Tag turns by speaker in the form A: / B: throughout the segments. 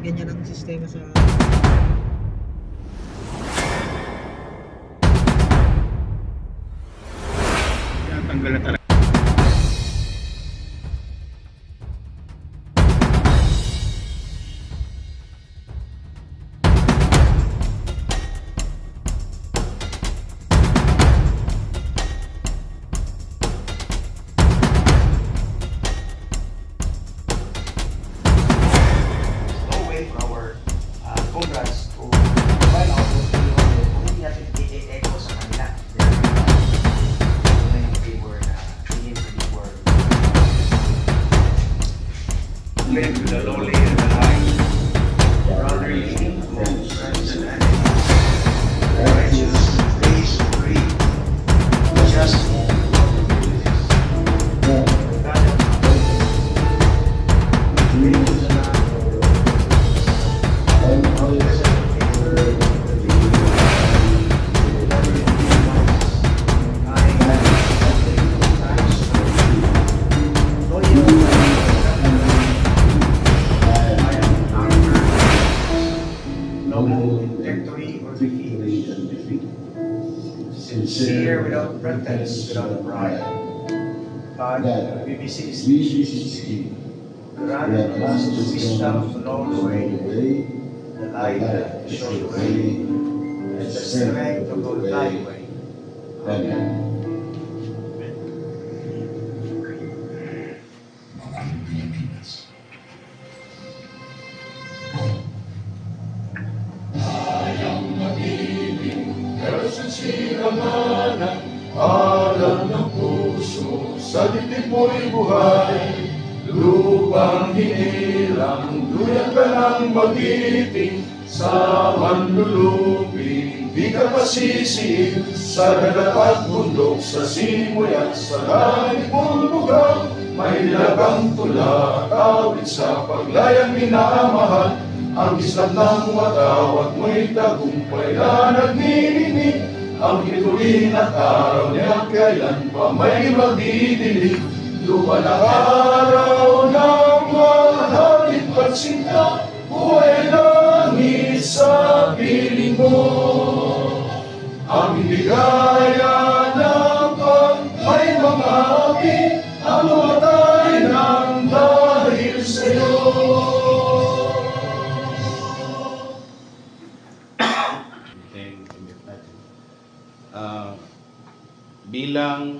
A: ganyan ang sistema sa
B: tanggal na talaga.
C: Congrats to provide out those kung hindi natin i-echo sa kanila. Ito na yung favor na tingin for the world. Live with the lowly and the high, brotherly, friends and enemies, righteous, face free, just sincere without pretense, without pride. But we beseech thee, grant us the wisdom to know the way, the light to show the way, and the strength to go thy way. Amen.
D: Alam ng puso, sa dibdib mo'y buhay, lupang hinilang, duyan ka ng magiting, sa manlulupi, di ka pasisiil, sa dagat at bundok, sa simoy at sa langit mong lugar, may lagang tula, awit sa paglayang minamahal, ang islap ng watawat mo'y tagumpay na nagnininig, ang hituin at araw niya kailan pa may magdidilig. Lupa ng araw ng mahalin pagsinta, buhay langit sa piling mo. Ang hindi gaya ng pag may mga api, ang mamatay ng dahil sa'yo.
B: Bilang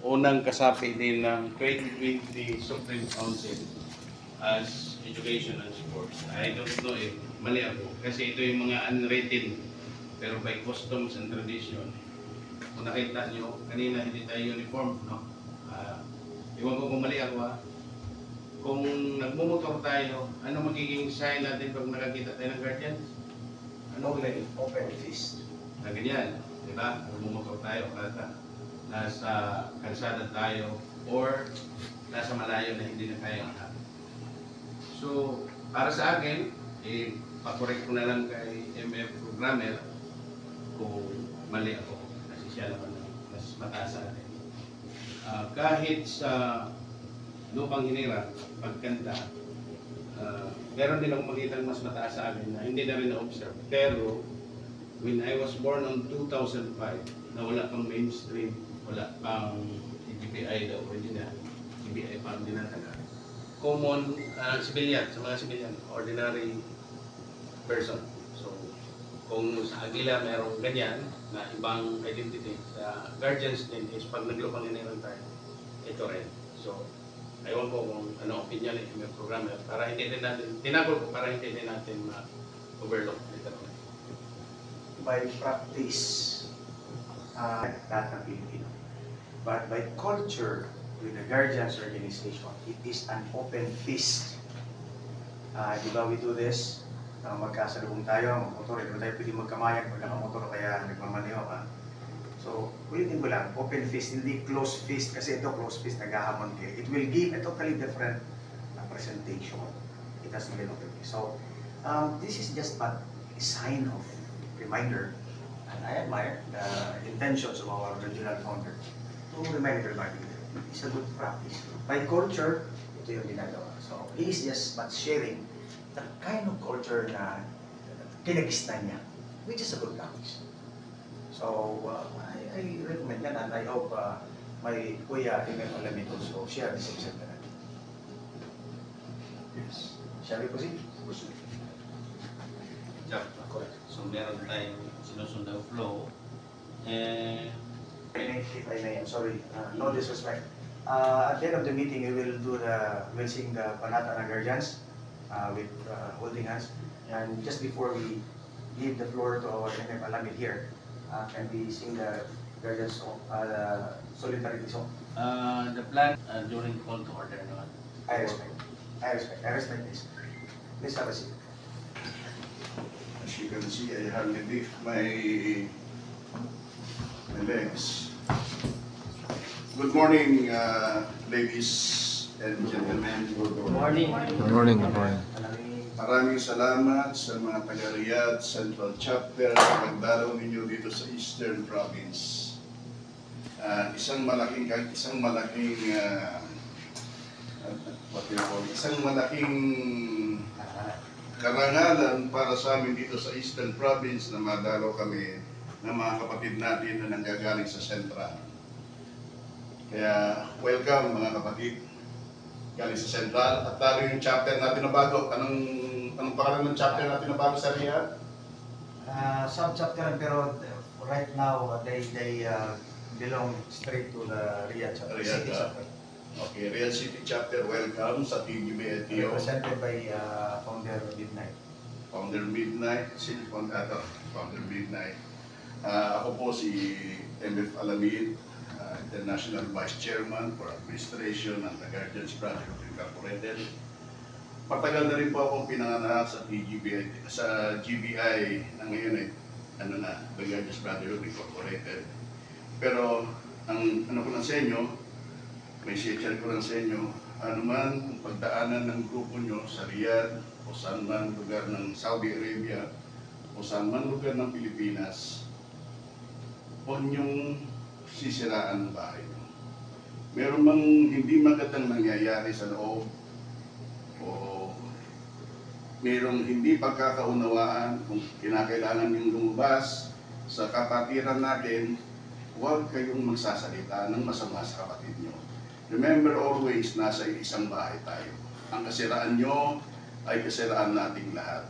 B: unang kasapi din ng 2020 Supreme Council as Education and Sports, I don't know if mali ako kasi ito yung mga unwritten pero by customs and tradition. Kung nakita nyo, kanina hindi tayo uniform, no? Iwan ko kung mali ako ha. Kung nagmumotor tayo, ano magiging sign natin pag nakakita tayo ng guardians? Ano ulit?
C: Open fist.
B: Na ganyan, di ba? Nagmumotor tayo, kata nasa kalsada tayo or nasa malayo na hindi na kaya ang. So, para sa akin, pakorek ko na lang kay MF Programmer kung mali ako kasi siya naman mas mataas sa atin. Kahit sa lupang hinirang, pagkanta, meron din akong makitang mas mataas sa akin na hindi na rin na-observe. Pero, when I was born on 2005, na wala pang mainstream, wala pang GBI daw, hindi na, GBI pa ang dinatala. Common civilian, sa mga civilian, ordinary person. So, kung sa Agila merong ganyan, na ibang identity, sa guardians din is pag naglupang hinirang tayo, ito rin. So, ayaw ko kung ano opinion ng MF Programmer para hindi din natin, tinagol ko para hindi din natin ma-overlook dito.
C: By practice, lahat ng Pilipino. But by culture, with the Guardians Organization, it is an open fist. Di ba we do this? Magkasalubong tayo, motor, hindi tayo pwede magkamayan pag nakamotor kaya nagmamaneho ka. So, ulitin mo lang, open fist, hindi closed fist, kasi ito closed fist, naghahamon kayo. It will give a totally different presentation. It has to be an open fist. So, this is just but a sign of reminder, and I admire the intentions of our regional founder to remind everybody it's a good practice. By culture, ito yung ginagawa. So, he is just but sharing the kind of culture na kinagisnan niya, which is a good practice. So, I recommend yan, and I hope my Kuya Emem Alamin also share the same sentiment.
D: Yes.
C: Shall we proceed?
B: Jack, so meron tayong sinusundang flow. And
C: If I may, I'm sorry, no disrespect. At the end of the meeting, we'll sing the Panata ng Guardians with holding hands. And just before we give the floor to our Emem Alamin here, can we sing the Guardians song, the solidarity song?
B: the plan during call to order naman.
C: I respect this. Please have a seat.
D: As you can see, I hardly lift my legs. Good morning, ladies and gentlemen.
C: Good morning.
A: Good morning, good morning.
D: Maraming salamat sa mga taga-Riyadh Central Chapter sa pagdalaw ninyo dito sa Eastern Province. Isang malaking karangalan para sa amin dito sa Eastern Province na madalaw kami ng mga kapatid natin na nanggagaling sa Central. Kaya welcome mga kapatid galing sa Central at lalo yung chapter natin na bago. Anong pangalan ng chapter natin na bago sa Riyadh?
C: Sub-chapter, pero right now they belong straight to the Riyadh chapter.
D: Riyadh,
C: City chapter.
D: Okay, Riyadh City Chapter, welcome sa TGBLTO.
C: Represented by Founder Midnight.
D: Founder Midnight, Founder Midnight. Ako po si MF Alamin, International Vice Chairman for Administration ng The Guardians Brotherhood Incorporated. Patagal na rin po akong pinanganak sa GBI na ngayon The Guardians Brotherhood Incorporated. Pero ang ko lang sa inyo, may share ko lang sa inyo, anuman kung pagdaanan ng grupo nyo sa Riyadh o saan man lugar ng Saudi Arabia o saan man lugar ng Pilipinas, huwag niyong sisiraan ang bahay nyo. Meron mang hindi magandang nangyayari sa loob o merong hindi pagkakaunawaan kung kinakailangan yung lumabas sa kapatiran natin, huwag kayong magsasalita ng masama sa kapatid nyo. Remember always, nasa isang bahay tayo. Ang kasiraan nyo ay kasiraan nating lahat.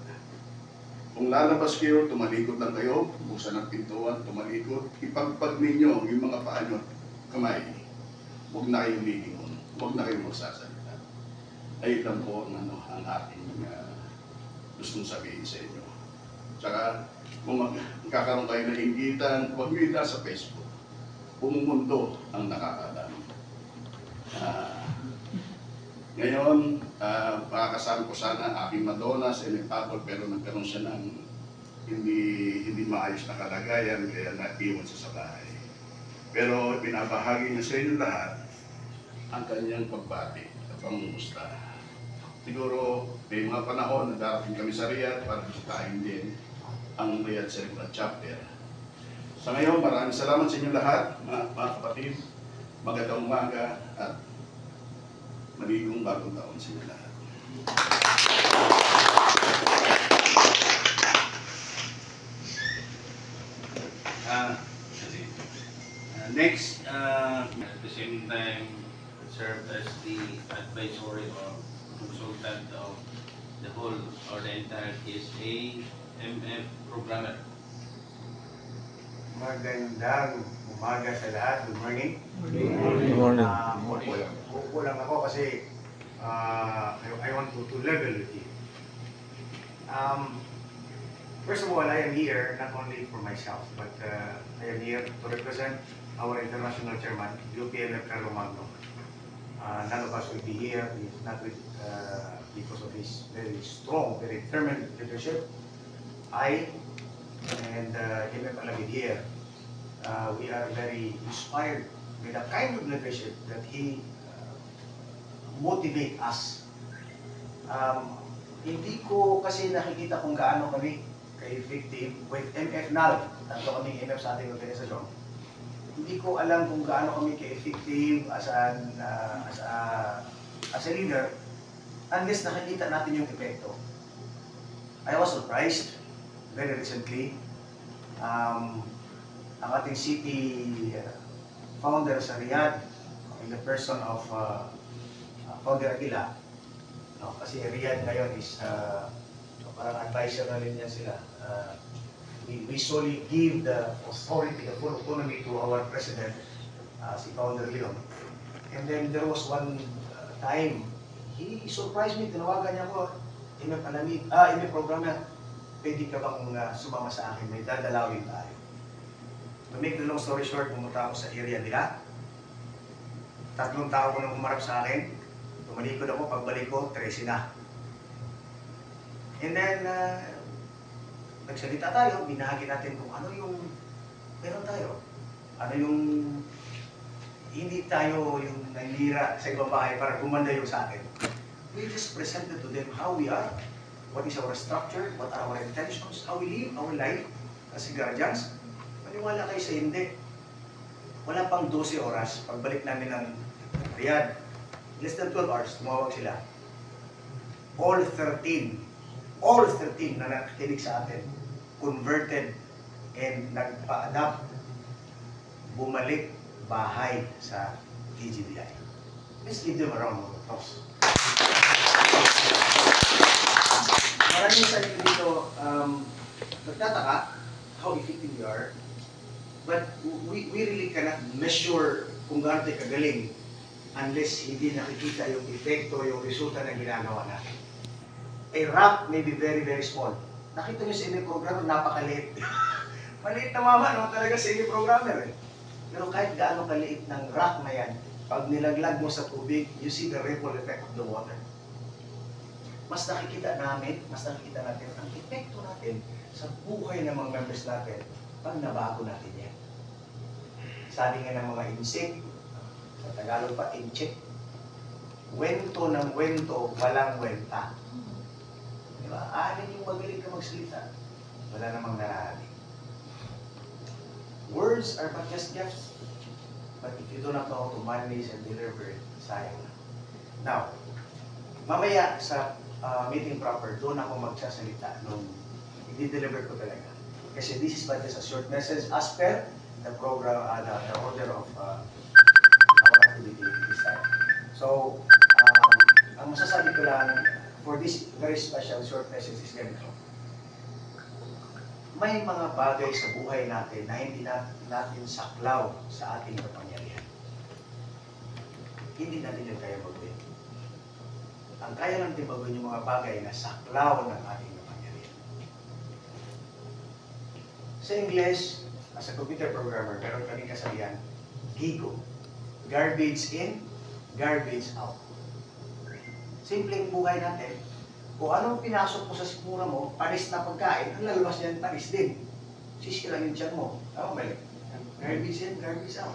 D: Kung lalabas kayo, tumalikod lang kayo, buksan ang pintuan, tumalikod, ipagpag ninyo yung mga paa nyo, kamay. Huwag na kayong lilingon, huwag na kayong magsasalita. Ayun lang po ang ating gustong sabihin sa inyo. Tsaka, kung magkakaroon kayo ng inggitan, huwag nyo ita sa Facebook. Buong mundo ang nakakalam. Ngayon, makakasama ko sana ang aking Madonna sa Apple, pero nagkaroon siya ng hindi maayos na kalagayan, kaya naiwan siya sa bahay. Pero pinabahagi niya sa inyo lahat ang kanyang pagbati at pangumusta. Siguro may mga panahon na darating kami sa Riyadh para bisitahin din ang Riyadh Central Chapter. Sa ngayon, maraming salamat sa inyo lahat, mga kapatid. Magandang umaga at maligong bagong taon sa inyo lahat.
B: Next, at the same time, served as the advisory or consultant of the whole or the entire TSA MF programmer.
C: Magandang umaga sa lahat. Good morning.
A: Good morning.
C: Kulang ako kasi I want to level with you. First of all, I am here not only for myself, but I am here to represent our international chairman, UPMF Carlo Magno. None of us will be here if not because of his very strong, very determined leadership. I and MF Alamin here, we are very inspired with the kind of leadership that he motivate us. Hindi ko kasi nakikita kung gaano kami ka-effective with MF NAL, tanto kaming MF sa ating organisasyon. Hindi ko alam kung gaano kami ka-effective as a leader unless nakikita natin yung epekto. I was surprised very recently. Ang ating city founder sa Riyadh, in the person of Founder Aguila, no, kasi Riyadh ngayon is parang advisor na rin niya sila. We solely give the authority, the full autonomy to our president, si Founder Leon. And then there was one time, he surprised me, tinawagan niya ako, MF programmer, pwede ka bang sumama sa akin, may dadalawin tayo. To make the long story short, pumunta ako sa area nila. 3 tao ko nang umarap sa akin. Tumalikod ako, pagbalik ko, 13 na. And then, nagsalita tayo, binahagi natin kung ano yung meron tayo. Ano yung hindi tayo yung nanira sa ibang bahay para gumanda yung sa akin. We just presented to them how we are, what is our structure, what are our intentions, how we live our life as guardians. Maniwala kayo sa hindi. Wala pang 12 oras, pagbalik namin ng Riyadh, less than 12 hours, tumawag sila. All 13 na nakikinig sa atin, converted and nagpa-adapt, bumalik bahay sa TGBI. Let's leave them around mga toss. Maraming sa inyo dito, nagtataka how effective we are, but we really cannot measure kung gaano tayo kagaling unless hindi nakikita yung epekto, yung resulta ng ginagawa natin. A rock may be very, very small. Nakita nyo sa inyo programmer, napakaliit. Maliit na mama, no? Talaga sa inyo programmer. Pero kahit gaano kaliit ng rock na yan, pag nilaglag mo sa tubig, you see the ripple effect of the water. Mas nakikita natin ang epekto natin sa buhay ng mga members natin pag nabago natin yan. Sabi nga ng mga insik, sa Tagalog pa, inchik, wento ng wento, walang wenta. Diba? Alin yung magaling ka magsalita? Wala namang nararating. Words are but just gifts. But if you do not know how to manage and deliver, sayang na. Now, mamaya sa meeting proper, doon ako magsasalita nung i-deliver ko talaga. Kasi this is but just a short message as per the program, the order of our activity this time. So, ang masasabi ko lang for this very special short message is ganito. May mga bagay sa buhay natin na hindi natin saklaw sa ating kapangyarihan. Hindi natin yung kaya magawin. Ang kaya natin magawin yung mga bagay na saklaw ng ating kapangyarihan. Sa English, as a computer programmer, meron kaming kasabihan, GIGO. Garbage in, garbage out. Simpleng buhay natin. Kung anong pinasok mo sa sikmura mo, panis na pagkain, ang lalabas niyan, panis din. Sisira yung tiyan mo. Tama ba? Garbage in, garbage out.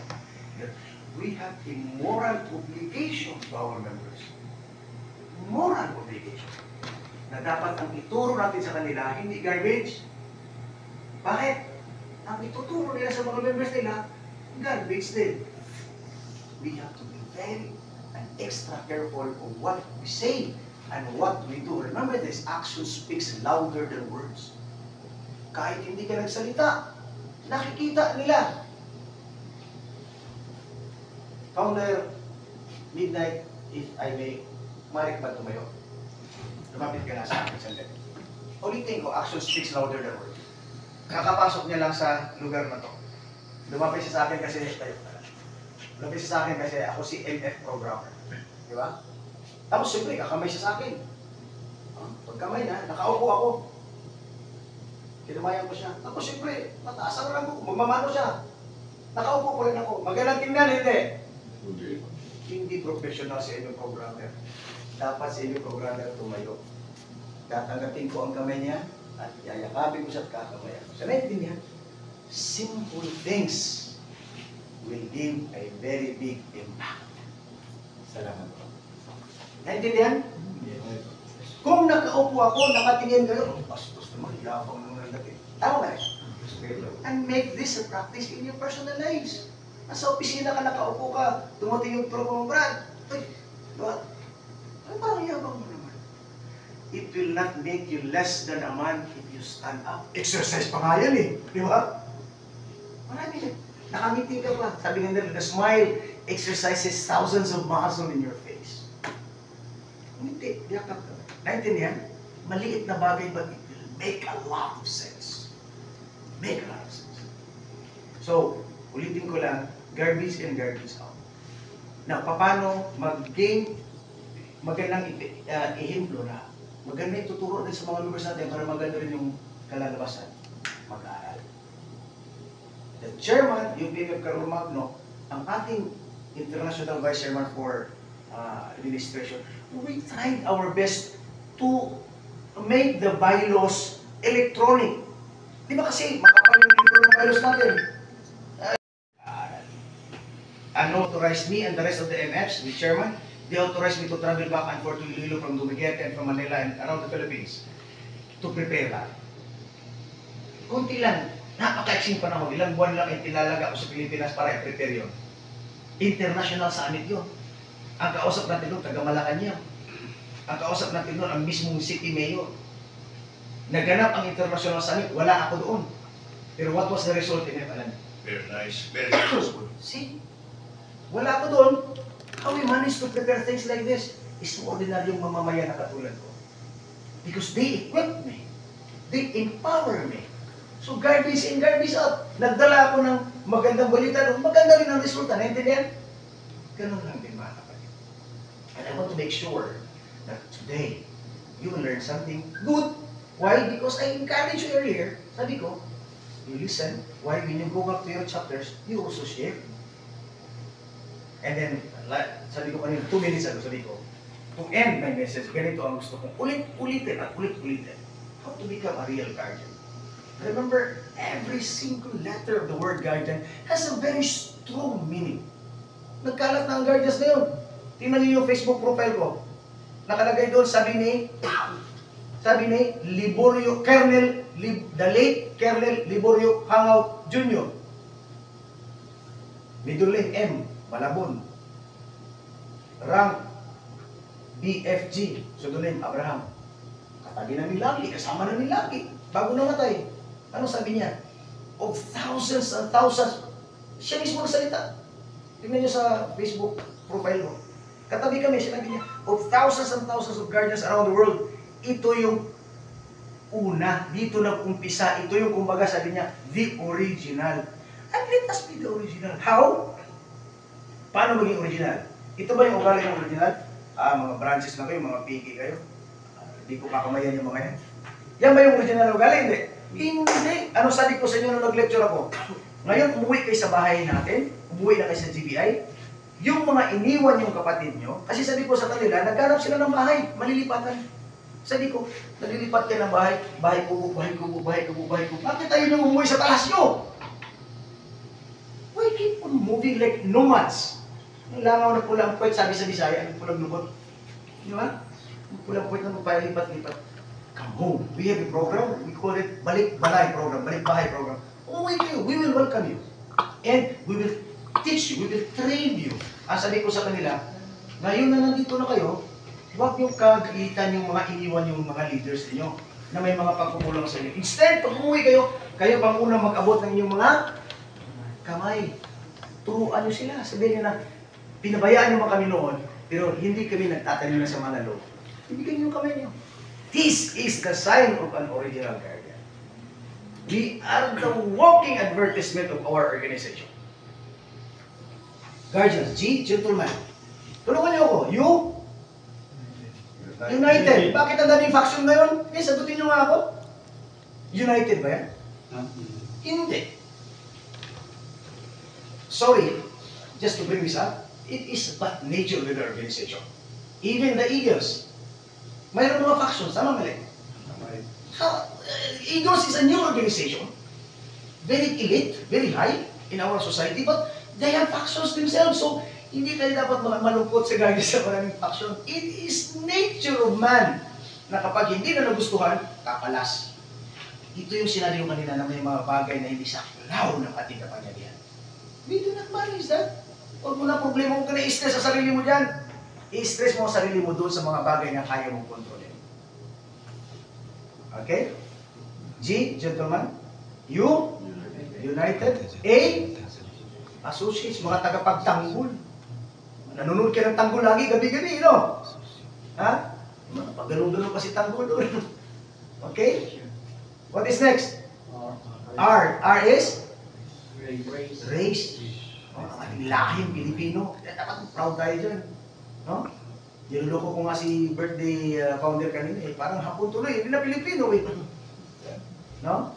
C: We have a moral obligation to our members. Moral obligation. Na dapat ang ituro natin sa kanila, hindi garbage. Bakit? Ang ituturo nila sa mga members nila, garbage din. We have to be very and extra careful of what we say and what we do. Remember this, action speaks louder than words. Kahit hindi ka nagsalita, nakikita nila. Founder, Midnight, if I may, marik ba tumayo? Lumapit ka na sa akin sandali. Ulitin ko, action speaks louder than words. Kakapasok niya lang sa lugar na to. Lumapit siya sa akin kasi, lumapit siya sa akin kasi ako si MF programmer. Di ba? Tapos siyempre, kakamay siya sa akin. Pagkamay na, nakaupo ako. Kinamayan ko siya. Tapos siyempre, mataas ang rango ko, magmamano siya. Nakaupo ko rin ako. Magalang tingnan, hindi. Hindi professional si inyong programmer. Dapat si inyong programmer tumayo. Tatanggapin ko ang kamay niya at yayakabin ko siya at kakamayan. Siya naintindihan. Simple things will give a very big impact. Salamat po. Naintindihan? Kung nakaupo ako, nakatingin kayo, bastos naman, yabang naman ang dati. Tama ba? And make this a practice in your personal lives. Nasa opisina ka, nakaupo ka, dumating yung tropa mo, Brad. Ay, diba? Ay, parang yabang mo naman. it will not make you less than a man if you stand up. Exercise pa nga yan eh. Di ba? Marami. Nakangiti ka pa. Sabi nga nila, the smile exercises thousands of muscles in your face. Ngiti, yakap ka. Naintindihan? Maliit na bagay, but it will make a lot of sense. Make a lot of sense. So, ulitin ko lang, garbage in, garbage out. Now, paano mag-gain magandang ehemplo na maganda ituturo din sa mga members natin para maganda rin yung kalalabasan, mag-aaral. The chairman, yung BMF Carlo Magno, ang ating international vice chairman for administration, we tried our best to make the bylaws electronic. Di ba kasi makapal yung libro ng bylaws natin? Unauthorized me and the rest of the MFs, the chairman, they authorized me to travel back and forth to Iloilo from Dumaguete and from Manila and around the Philippines to prepare that. Kunti lang, napaka-exing panahon, ilang buwan lang itinalaga ko sa Pilipinas para i-prepare yun. International summit yun. Ang kausap natin doon, taga Malacanang. Ang kausap natin doon, ang mismong city mayor. Naganap ang international summit, wala ako doon. Pero what was the result in Alam?
D: Very nice. Very successful.
C: See? Wala ako doon. How we managed to prepare things like this is ordinaryong mamamayan na katulad ko. Because they equipped me. They empower me. So garbage in, garbage out. Nagdala ako ng magandang balita doon. Maganda rin ang resulta. Naintindihan? Ganun lang din mga kapatid. And I want to make sure that today, you will learn something good. Why? Because I encouraged you earlier. Sabi ko, you listen. Why? When you go back to your chapters, you also share. And then, sabi ko kanina, 2 minutes ago, sabi ko, to end my message, ganito ang gusto kong ulit-ulitin at ulit-ulitin. How to become a real guardian. Remember, every single letter of the word guardian has a very strong meaning. Nagkalat na ang guardians na yun. Tingnan niyo yung Facebook profile ko. Nakalagay doon, sabi ni Liborio, the late Colonel Liborio Hangaw Jr. Middle name M. Malabon. Rank BFG. Pseudonym Abraham. Katabi na ni Lucky, kasama na ni Lucky. Bago namatay. Ano sabi niya? Of thousands and thousands. Siya mismo nagsalita. Tingnan niyo sa Facebook profile ko. Katabi kami, sinabi niya, of thousands and thousands of guardians around the world, ito yung una, dito nag-umpisa, ito yung kumbaga sabi niya, the original. And let us be the original. How? Paano maging original? Ito ba yung ugali ng original? Mga branches na kayo, mga piki kayo. Hindi ko kakamayan yung mga yan. Yan ba yung original na ugali? Hindi. Hindi. Ano sabi ko sa inyo nung nag-lecture ako? Ngayon, umuwi kayo sa bahay natin, umuwi na kayo sa GBI, yung mga iniwan yung kapatid nyo, kasi sabi ko sa kanila, naghanap sila ng bahay, malilipatan. Sabi ko, nalilipat kayo ng bahay, bahay kubo, bahay kubo, bahay kubo, bahay kubo. Bakit tayo nyo umuwi sa palasyo? Why keep on moving like nomads? Ang langaw na pulang puwet, sabi sa Bisaya, ang pulang lubot. Di ba? Ang pulang puwet na magpalipat-lipat. Come home. We have a program, we call it Balik-Balay program, Balik-Bahay program. Umuwi kayo, we will welcome you. And we will teach you, we will train you. Ang sabi ko sa kanila, ngayon na nandito na kayo, huwag niyong kagalitan yung mga iniwan yung mga leaders niyo na may mga pagkukulang sa inyo. Instead, pag umuwi kayo, kayo pang unang mag-abot ng inyong mga kamay. Turuan niyo sila. Sabihin niyo na, pinabayaan niyo kami noon, pero hindi kami nagtatanim na sa mga loob. Ibigay niyo kamay niyo. This is the sign of an original guardian. We are the walking advertisement of our organization. Guardians, G, gentlemen. Tulungan niyo ako. You? United. Bakit ang daming faction ngayon? Eh, sagutin niyo nga ako. United ba yan? Hindi. Sorry, just to bring this up, it is but nature with the organization. Even the Eagles, mayroon mga factions, tama mali? Eagles is a new organization. Very elite, very high in our society, but they have factions themselves. So, hindi tayo dapat malungkot sa gaya sa maraming faction. It is nature of man na kapag hindi na nagustuhan, kapalas. Ito yung sinabi ko kanina na may mga bagay na hindi saklaw ng ating kapangyarihan. We do not manage that. Huwag mo na problema kung ka na-stress sa sarili mo dyan. I-stress mo ang sarili mo doon sa mga bagay na kaya mong kontrolin. Okay? G, gentlemen. U, United. A, associates, mga tagapagtanggol. Nanonood ka ng tanggol lagi, gabi-gabi, no? Ha? Pag-ganun-ganun pa si tanggol doon. Okay? What is next? R. R is? Race. Ang ating lahing Pilipino. Dapat proud tayo dyan. No? Niluloko ko nga si birthday founder kanina eh. Parang hapon tuloy. Hindi na Pilipino eh. No?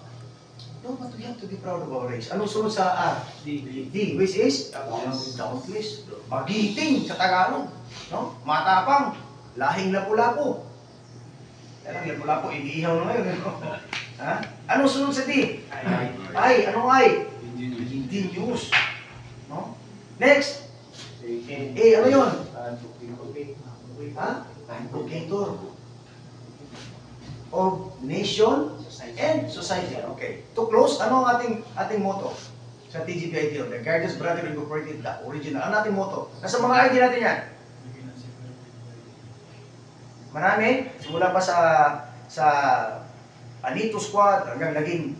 C: No, but we have to be proud of our race. Anong sunod sa R? D, which is? Dauntless. Magiting sa Tagalog. No? Matapang. Lahing lapu-lapu. Kaya lang, lapu-lapu, iniihaw na ngayon. Ha? Anong sunod sa D? I. Anong I? Indigenous. No? Next. A. Ano yun? Ha? Advocator. Of nation and society. Okay. To close, ano ang ating motto sa TGP ITO? The Guardians Brotherhood Incorporated, the original. Ano ating motto? Nasa mga ID natin yan. Marami. Simula pa sa Alito Squad, hanggang naging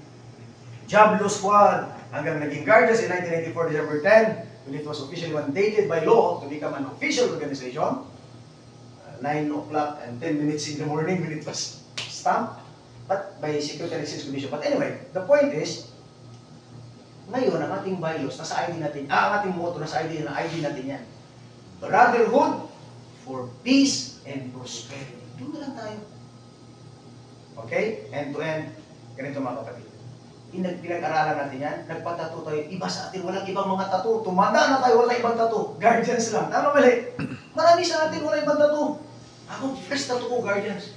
C: Diablo Squad, hanggang naging Guardians in 1994 December 10, when it was officially mandated by law to become an official organization. 9 o'clock and 10 minutes in the morning when it was stamped, but by Secretary of Exchange Commission. But anyway, the point is, ngayon, ang ating bylaws, nasa ID natin, ang ating motto, nasa ID natin yan. Brotherhood for peace and prosperity. Doon na lang tayo. Okay? End to end, ganito mga kapatid. Pinag-aralan natin yan, nagpatato tayo, iba sa atin, walang ibang mga tato. Tumanda na tayo, walang ibang tato. Guardians lang. Tama mali? Marami sa atin, walang ibang tato. Ako, first tato ko, Guardians.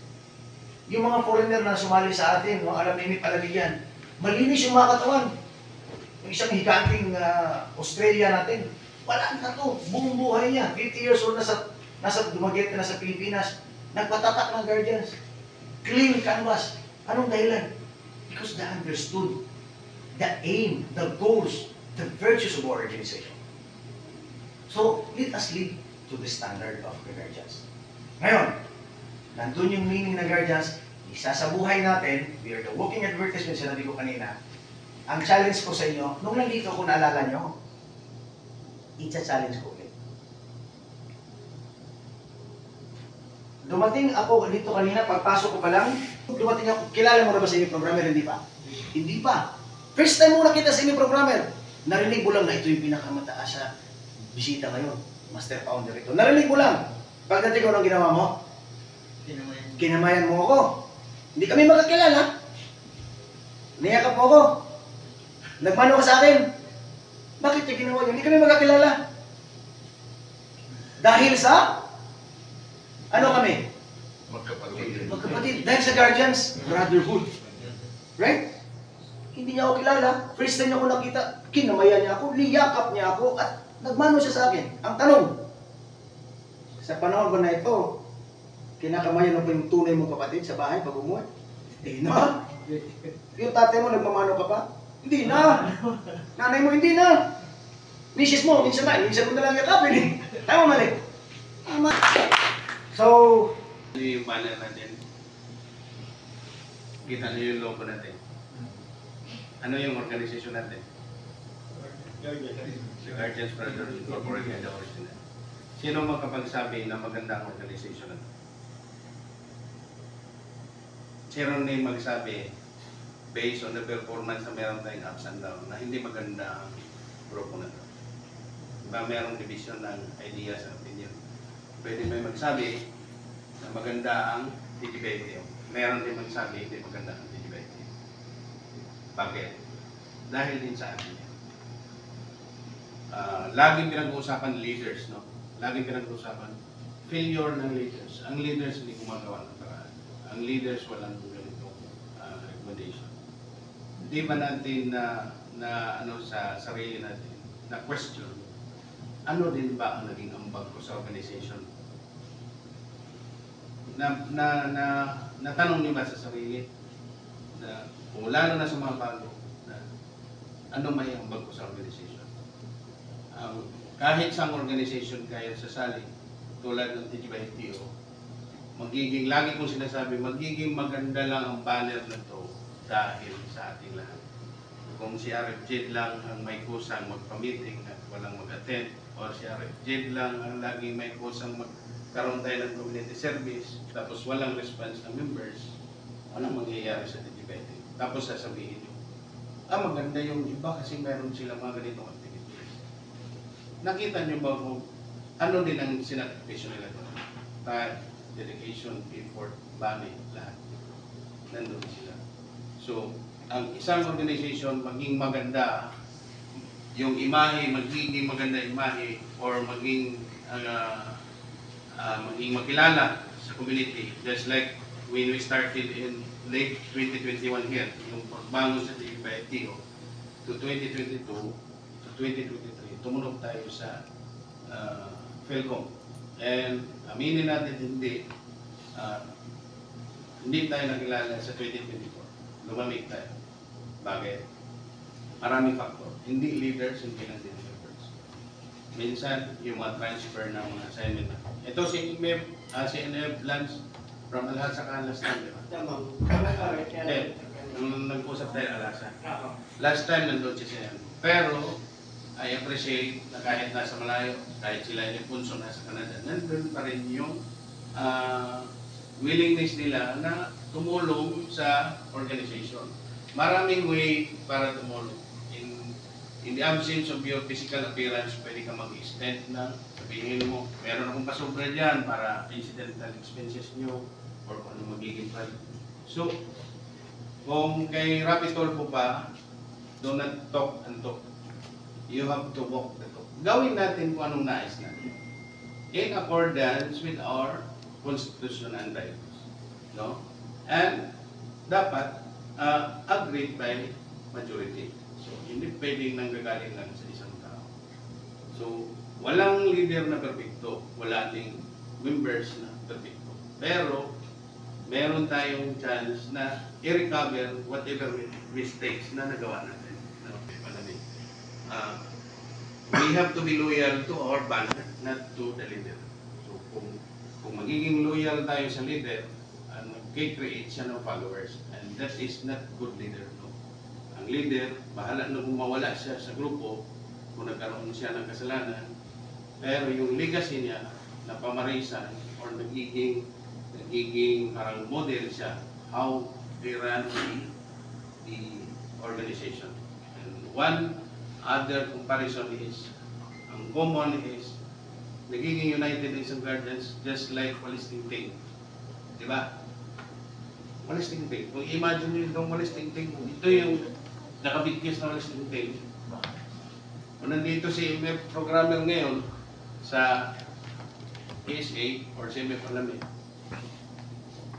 C: Yung mga foreigner na sumali sa atin, mga alam-imip yan, malinis yung mga katawan. Yung isang higanting Australia natin, wala na to, buong buhay niya. 50 years old nasa dumagit na sa Pilipinas, nagpatatak ng Guardians. Clean canvas. Anong dahilan? Because they understood the aim, the goals, the virtues of our organization. So, let us live to the standard of the Guardians. Ngayon, nandun yung meaning ng Guardians, isa sa buhay natin, we are the walking advertisement, sinabi ko kanina. Ang challenge ko sa inyo, nung nandito ko naalala nyo, i-challenge ko ulit. Dumating ako dito kanina, pagpasok ko pa lang, dumating ako, kilala mo na ba sa inyo programmer? Hindi pa? Hindi pa. First time mo nakita sa inyo programmer, narinig mo lang na ito yung pinakamataas sa bisita ngayon. Master founder ito. Narinig mo lang. Pagdating ko, anong ginawa mo? Kinamayan mo ako. Hindi kami magkakilala. Niyakap mo ako. Nagmano ka sa akin. Bakit yung ginawa yun? Hindi kami magkakilala. Dahil sa? Ano kami?
D: Magkapatid.
C: Magkapatid. Dahil sa Guardians, brotherhood. Right? Hindi niya ako kilala. First time niya ako nakita, kinamayan niya ako, liyakap niya ako, at nagmano siya sa akin. Ang tanong, sa panahon ba na ito, kinakamayan mo ba yung tunay mong kapatid sa bahay pag umuwi? Hindi na. Yung tatay mo, nagmamano ka pa? Hindi na. Nanay mo, hindi na. Misis mo, minsan mo na lang yakapin eh. Tama mali. Tama. So,
B: yung banner natin. Kita niyo yung logo natin. Ano yung organisasyon natin? The Guardians Brotherhood Incorporated, the original. Sino makapagsabi na maganda ang organisasyon natin? Sino na magsabi based on the performance na meron tayong ups and downs na hindi maganda ang grupo na ito? Diba merong division ng ideas and opinion? Pwede may magsabi na maganda ang TGBITO. Meron din magsabi hindi maganda ang TGBITO. Bakit? Dahil din sa atin. Laging pinag-uusapan leaders, no? Laging pinag-uusapan failure ng leaders. Ang leaders hindi gumagawa ng paraan. Ang leaders walang ganitong recommendation. Hindi ba natin na ano sa sarili natin na question ano din ba ang naging ambag ko sa organization? Natanong niyo ba sa sarili na kung lalo na sa mga bago na ano may ambag ko sa organization? Kahit sa organization kayo sasali tulad ng TGBITO, lagi kong sinasabi, magiging maganda lang ang banner na to dahil sa ating lahat. Kung si RFJ lang ang may kusang magpa-meeting at walang mag-attend, o si RFJ lang ang laging may kusang magkaroon tayo ng community service, tapos walang response ng members, walang mangyayari sa DGBT. Tapos sasabihin nyo, maganda yung iba kasi meron silang mga ganitong activities. Nakita nyo ba kung ano din ang sinakripisyo nila doon? Time, dedication, effort, money, lahat. Nandun sila. So, ang isang organization maging maganda, yung imahe, magiging maganda imahe, or maging makilala sa community, just like when we started in late 2021 here, yung pagbangon sa DFITO to 2022 to 2023, tumunog tayo sa Philcom. And aminin natin hindi tayo nakilala sa 2024. Lumamig tayo. Bakit? Maraming faktor. Hindi leaders, hindi lang developers. Minsan, yung mga transfer ng mga assignment na. Ito si NF Lance from Alhasa Last time, di ba? Hindi. Nung nag-usap tayo Alhasa. Last time nandun si CM. Pero, I appreciate na kahit nasa malayo, kahit sila yung punso nasa Canada, nandun pa rin yung willingness nila na tumulong sa organization. Maraming way para tumulong. In the absence of your physical appearance, pwede ka mag-extend na sabihin mo, meron akong pasobra dyan para incidental expenses nyo or ano magiging plan. So, kung kay Rapid Turbo pa, do not talk and talk. You have to walk the talk. Gawin natin kung anong nais natin. In accordance with our constitution and rights. No? And dapat agreed by majority. So, hindi pwedeng nanggagaling lang sa isang tao. So, walang leader na perfecto. Wala ding members na perfecto. Pero, meron tayong chance na i-recover whatever mistakes na nagawa natin. No? We have to be loyal to our banner, not to the leader. So, kung magiging loyal tayo sa leader, nag-create siya ng followers. And that is not good leader. No? Ang leader, bahala na kung mawala siya sa grupo, kung nagkaroon siya ng kasalanan, pero yung legacy niya na pamarisan or nagiging parang model siya how they run the organization. And one other comparison is, ang common is, nagiging united in some guardians just like Walis Tingting. Diba? Walis Tingting. Kung imagine nyo itong Walis Tingting, ito yung nakabigkis na Walis Tingting. Kung nandito si MF programmer ngayon sa PSA or si MF Alamid,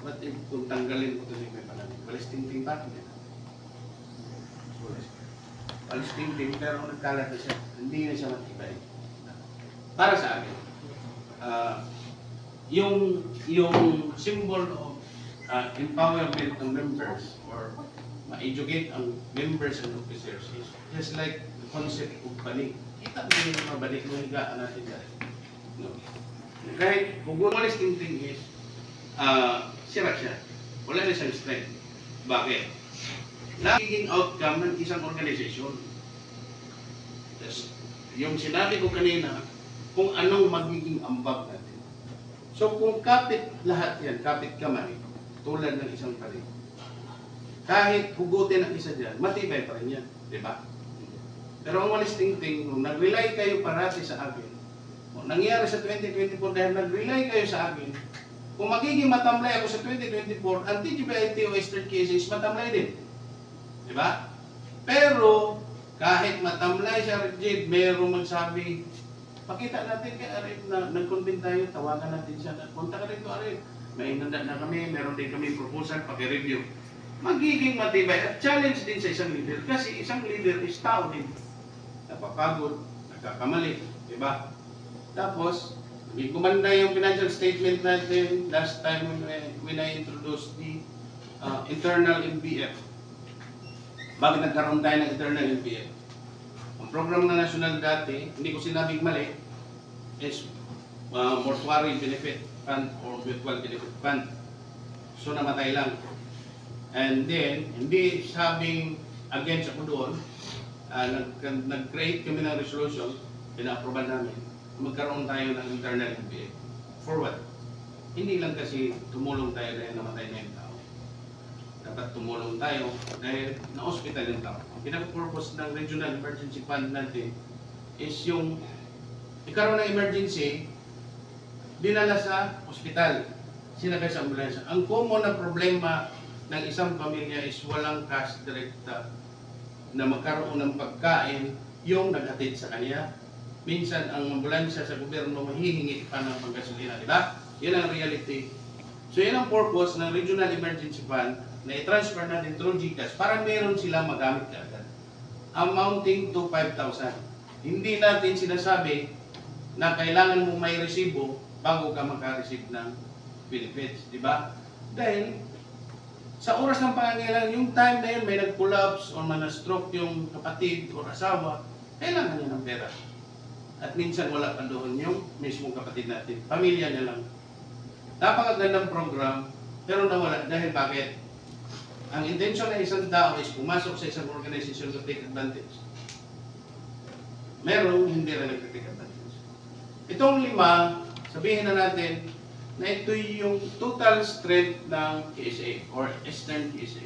B: what if kung tanggalin ko ito si MF Alamid? Walis Tingting pa rin. Walis Tingting, pero nagkalat na siya. Hindi na siya matibay. Para sa akin, yung symbol of empowerment ng members or ma-educate ang members and officers is just like the concept of balik. Kita mo yung mga balik na higaan natin dahil. No. Kahit kung Walis Tingting is sira siya. Wala na siyang strength. Bakit? Nagiging outcome ng isang organization. Yung sinabi ko kanina, kung anong magiging ambag natin. So kung kapit lahat yan, kapit kamay, tulad ng isang palig, kahit hugutin ang isa dyan, matibay pa rin yan. Diba? Pero ang Walis Tingting, kung nag-rely kayo parati sa akin, kung nangyari sa 2024 dahil nag-rely kayo sa akin, kung magiging matamlay ako sa 2024, ang TGBIT o Eastern Cases, matamlay din. Diba? Pero, kahit matamlay si Arif, mayroong magsabi, pakita natin kay Arif na nag-convene tayo, tawagan natin siya. Punta ka rito, Arif. May handa na kami, meron din kami proposal, pag-review. Magiging matibay at challenge din sa isang leader. Kasi isang leader is tao din. Napapagod, nagkakamali. Diba? Tapos, kumanda yung financial statement natin last time when I introduced the internal NBF. Bakit nagkaroon tayo ng internal NBF? Ang program na national dati, hindi ko sinabing mali, is mortuary benefit. fund or mutual benefit fund. So namatay lang. And then, hindi sabing against ako doon, nag-create kami ng resolution, pina-approval namin, magkaroon tayo ng internal MPA. For what? Hindi lang kasi tumulong tayo dahil namatay na yung tao. Dapat tumulong tayo dahil na-hospital yung tao. Ang pinaka-purpose ng Regional Emergency Fund natin is yung ikaroon ng emergency, dinala sa hospital, sinagay sa ambulansya. Ang common na problema ng isang pamilya is walang cash direkta na magkaroon ng pagkain yung naghatid sa kanya. Minsan ang ambulansya sa gobyerno mahihingi pa ng panggasolina, di ba? Yan ang reality. So yan ang purpose ng Regional Emergency Fund na i-transfer natin through GCash para meron sila magamit kaagad. Amounting to 5,000. Hindi natin sinasabi na kailangan mo may resibo bago ka maka-receive ng benefits, di ba? Dahil sa oras ng pangangailangan, yung time na yun may nag-collapse o na-stroke yung kapatid o asawa, kailangan niya ng pera. At minsan wala pa doon yung mismong kapatid natin, pamilya niya lang. Napakagandang program, pero nawala. Dahil bakit? Ang intention ng isang tao is pumasok sa isang organization to take advantage. Merong hindi rin nag-take advantage. Itong 5, sabihin na natin na ito yung total strength ng PSA or Eastern PSA.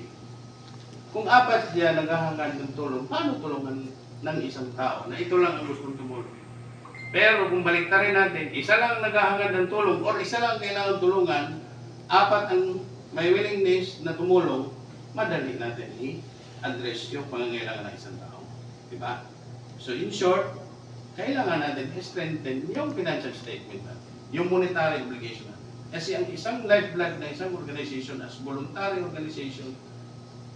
B: Kung 4 diyan naghahangad ng tulong, paano tulungan ng isang tao na ito lang ang gustong tumulong? Pero kung baliktarin natin, isa lang naghahangad ng tulong or isa lang kailangan tulungan, 4 ang may willingness na tumulong, madali natin i-address yung pangangailangan ng isang tao. Diba? So in short, kailangan natin i-strengthen yung financial statement natin, yung monetary obligation natin. Kasi ang isang lifeblood na isang organization as voluntary organization,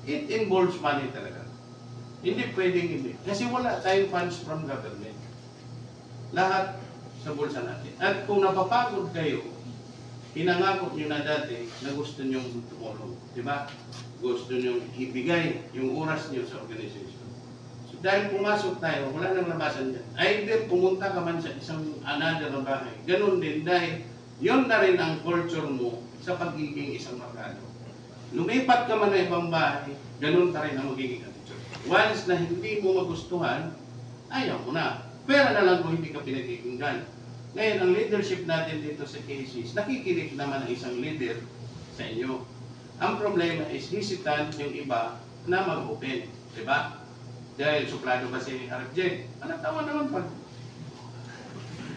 B: it involves money talaga. Hindi pwedeng hindi. Kasi wala tayong funds from government. Lahat sa bulsa natin. At kung napapagod kayo, pinangako nyo na dati na gusto nyo tumulong. Diba? Gusto nyo ibigay yung oras nyo sa organization. So dahil pumasok tayo, wala nang labasan dyan. Either pumunta ka man sa isang another na bahay. Ganun din dahil yun na rin ang culture mo sa pagiging isang merkado. Lumipat ka man na ibang bahay, ganun ka rin ang magiging attitude. Once na hindi mo magustuhan, ayaw mo na. Pera na lang kung hindi ka pinagkikinggan. Ngayon, ang leadership natin dito sa KCs, nakikinig naman ang isang leader sa inyo. Ang problema is hesitant yung iba na mag-open. Diba? Dahil suplado ba si RFJ? Tawa naman pag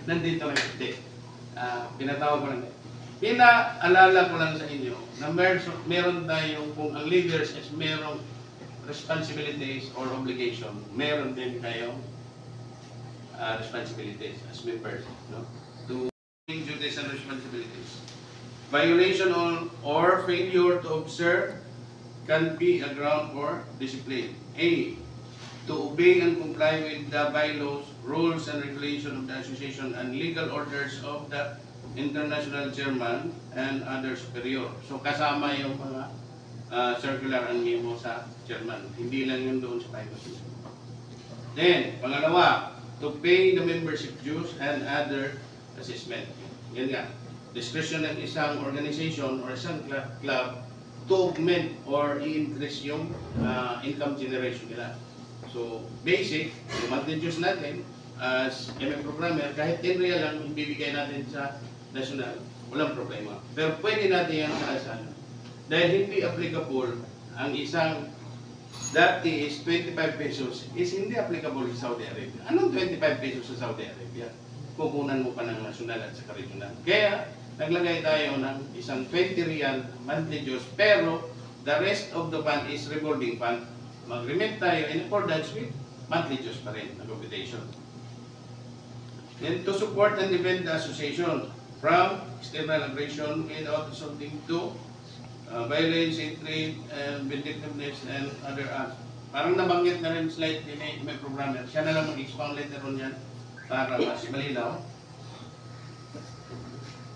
B: nandito lang hindi. Pinatawag ko lang. Pinaalala ko lang sa inyo na meron tayong, kung ang leaders is merong responsibilities or obligation, meron din kayong responsibilities as members, no? To duties and responsibilities. Violation or failure to observe can be a ground for discipline. A. To obey and comply with the bylaws, rules and regulations of the association and legal orders of the international chairman and other superior. So kasama yung mga circular and memo sa chairman. Hindi lang yun doon sa privacy. Then, pangalawa, to pay the membership dues and other assessment. Yan nga. Discretion ng isang organization or isang club to augment or i-increase yung income generation nila. So, basic, yung monthly dues natin as MA programmer, kahit 10 real lang ibibigay natin sa national, walang problema. Pero pwede natin yan kaasahan. Dahil hindi applicable ang isang dati is 25 pesos is hindi applicable sa Saudi Arabia. Anong 25 pesos sa Saudi Arabia? Kukunan mo pa ng national at sa regional. Kaya, naglagay tayo ng isang 20 real monthly dues, pero the rest of the fund is revolving fund. Mag-remit tayo in accordance with monthly dues pa rin na computation. Then to support and defend the association from external aggression without resulting to violence, hatred, and vindictiveness and other acts. Parang nabanggit na rin slide din may programmer. Siya na lang mag-expound later on yan para mas malinaw.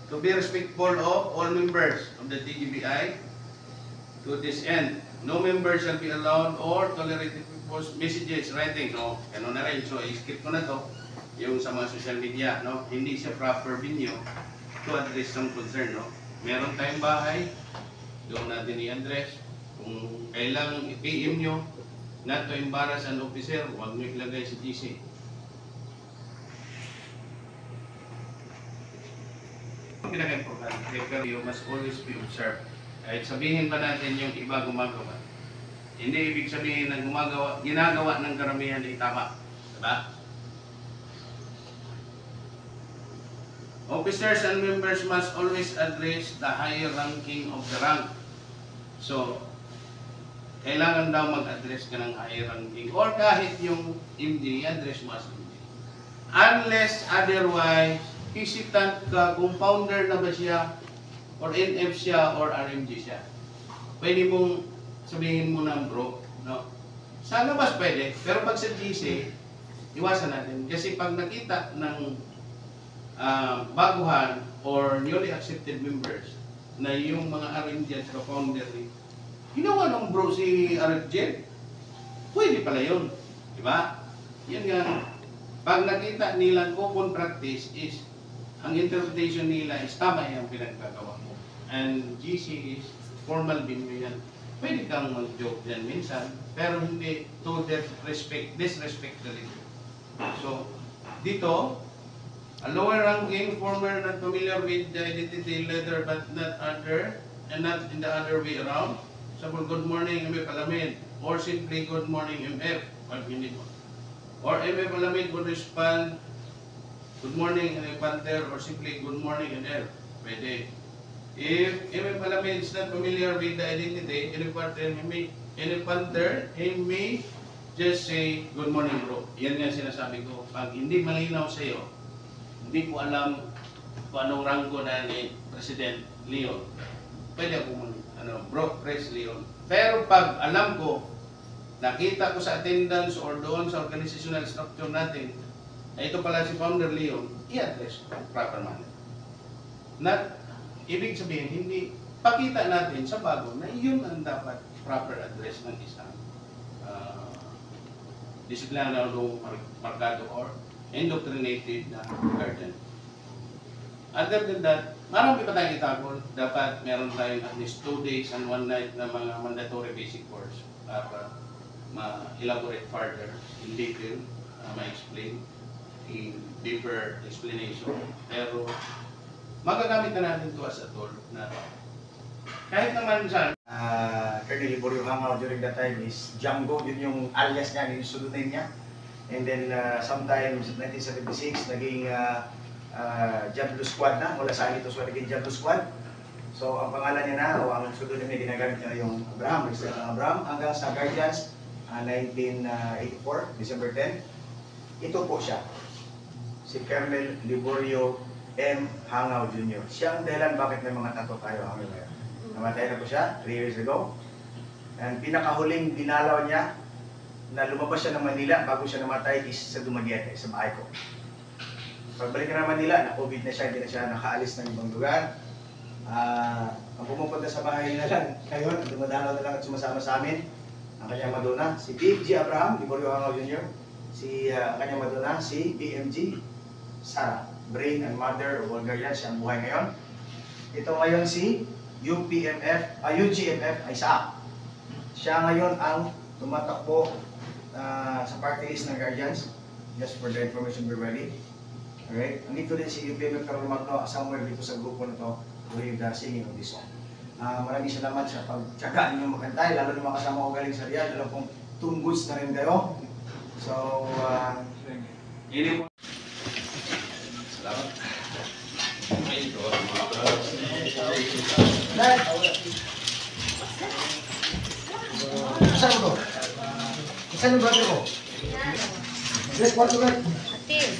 B: To be respectful of all members of the TGBI. To this end, no member shall be allowed or tolerated to post messages, writing. So, ano na rin. So, i-skip ko na to yung sa mga social media. No? Hindi siya proper venue to to address some concern, no? Meron tayong bahay, doon natin i-address. Kung kailangan i-PM nyo, not to embarrass an officer, huwag nyo ilagay sa GC. Ang pinaka-importante, you must always be observed. Kahit sabihin pa natin yung iba gumagawa, hindi ibig sabihin na ginagawa ng karamihan ay tama. Diba? Officers and members must always address the higher ranking of the rank. So, kailangan daw mag-address ka ng higher ranking or kahit yung MD, address mo as MD. Unless otherwise, hesitant ka kung founder na ba siya or NF siya or RMG siya. Pwede mong sabihin mo ng bro, no? Sa labas pwede, pero pag sa GC, iwasan natin. Kasi pag nakita ng baguhan or newly accepted members na yung mga RMG at founder ginawa ng bro si RFJ, pwede pala yun. Diba? Yan nga. Pag nakita nilang open practice is ang interpretation nila is tama yung pinagkagawa mo. And GC is formal din mo yan. Pwede kang mag-joke yan minsan, pero hindi to disrespect the leader. So, dito, a lower ranking former not familiar with the identity letter but not other and not in the other way around. Example, good morning MF Alamid or simply good morning MF pag hindi mo. Or MF Alamid would respond good morning MF Panther or simply good morning MF. Pwede. If MF Alamid is not familiar with the identity, MF Panther, he may just say good morning bro. Yan nga sinasabi ko. Pag hindi malinaw sa iyo, hindi ko alam kung anong ranggo na ni President Leon, pwede ako bro, Pres Leon. Pero pag alam ko, nakita ko sa attendance or doon sa organizational structure natin, na ito pala si Founder Leon, i-address ko proper manner. Not, ibig sabihin, hindi, pakita natin sa bago na yun ang dapat proper address ng isang disiplinarong markado or indoctrinated na guardian. Other than that, marami pa tayong itagol. Dapat meron tayong at least 2 days and 1 night na mga mandatory basic course para ma-elaborate further in detail, ma-explain in deeper explanation. Pero magagamit na natin ito as a tool na kahit naman sa
C: Colonel Liborio Hangaw during that time is Django, yun yung alias niya, yung pseudonym niya. And then sometime 1976, naging Diablo Squad na, mula sa Alito Squad, naging Diablo Squad. So ang pangalan niya na, o ang pseudonym niya, ginagamit niya yung Abraham, Mr. Abraham, hanggang sa Guardians, 1984, December 10. Ito po siya, si Colonel Liborio M. Hangaw Jr. Siya ang dahilan bakit may mga tattoo tayo hanggang ngayon. Namatay na po siya 3 years ago. And pinakahuling dinalaw niya na lumabas siya ng Manila bago siya namatay is sa Dumaguete, sa bahay ko. Pagbalik na ng Manila, na-COVID na siya, hindi na siya nakaalis ng ibang lugar. Ang pumupunta sa bahay na lang ngayon, dumadalaw na lang at sumasama sa amin, ang kanyang maduna, si Big G. Abraham, Liborio Hangaw Jr., ang kanyang maduna, si BMG, Sara, Brain and Mother of all Guardians, siya ang buhay ngayon. Ito ngayon si UGMF Isaac. Siya ngayon ang tumatakbo sa party list ng Guardians, just for the information be ready. Alright? Andito din si UPMF Carol Magno, somewhere dito sa grupo na to, with the singing of this song. Maraming salamat sa pagtsaga ninyo makantay, lalo na mga kasama ko galing sa Riyadh, alam kong tunggoods na rin kayo. So,
B: ini po. Salamat.
C: Saan mo to? Saan yung brother ko? Yes, kwarto ka.
E: Atil.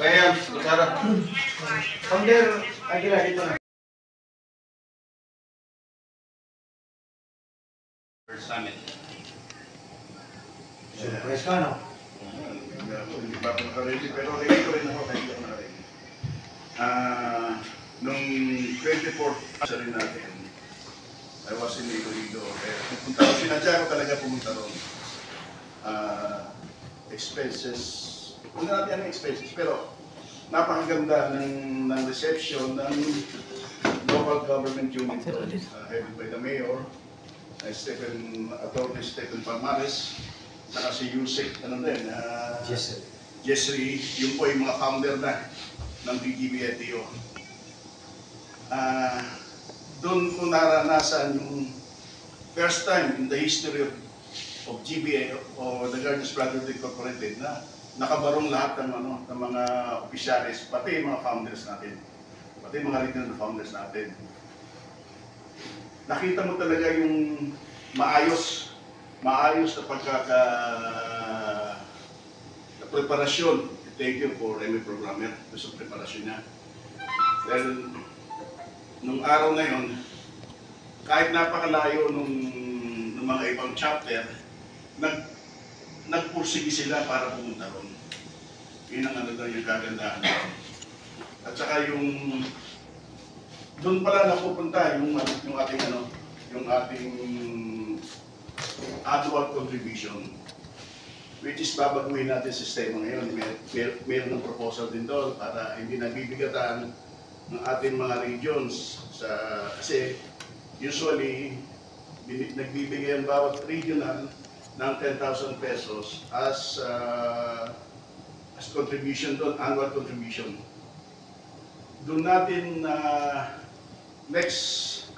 D: Kaya, Sara.
C: Founder, Aguila, dito na.
B: Summit.
C: Surprise ka, no?
D: Hindi pa ako nakaready, pero ready ko rin ako kahit hindi ako nakaready. nung 24th anniversary natin, I was in Iloilo. Pupunta ko, sinadya ko talaga pumunta ron. Expenses, wala natin ang expenses, pero napakaganda ng reception ng local government unit doon, headed by the mayor, Attorney Stephen Palmares, saka si Yusek, Jessery, yung po yung mga founder na ng DGB-LTO. Doon ko naranasan yung first time in the history of GBA or the Guardians Brotherhood Incorporated na nakabarong lahat ng mga opisyalis, pati yung mga founders natin, pati yung mga regional founders natin. Nakita mo talaga yung maayos na preparasyon. Thank you for MA Programmer sa preparasyon niya. Dahil nung araw na yun, kahit napakalayo nung mga ibang chapter, nagpursige sila para pumunta ron. Yun ang yung kagandahan. At saka yung doon pala napupunta yung ating annual contribution, which is babaguhin natin sistema ngayon. Mayroon ng proposal din doon para hindi nabibigatan ng ating mga regions kasi usually nagbibigay ang bawat regional ng 10,000 pesos as contribution doon, annual contribution. Doon natin next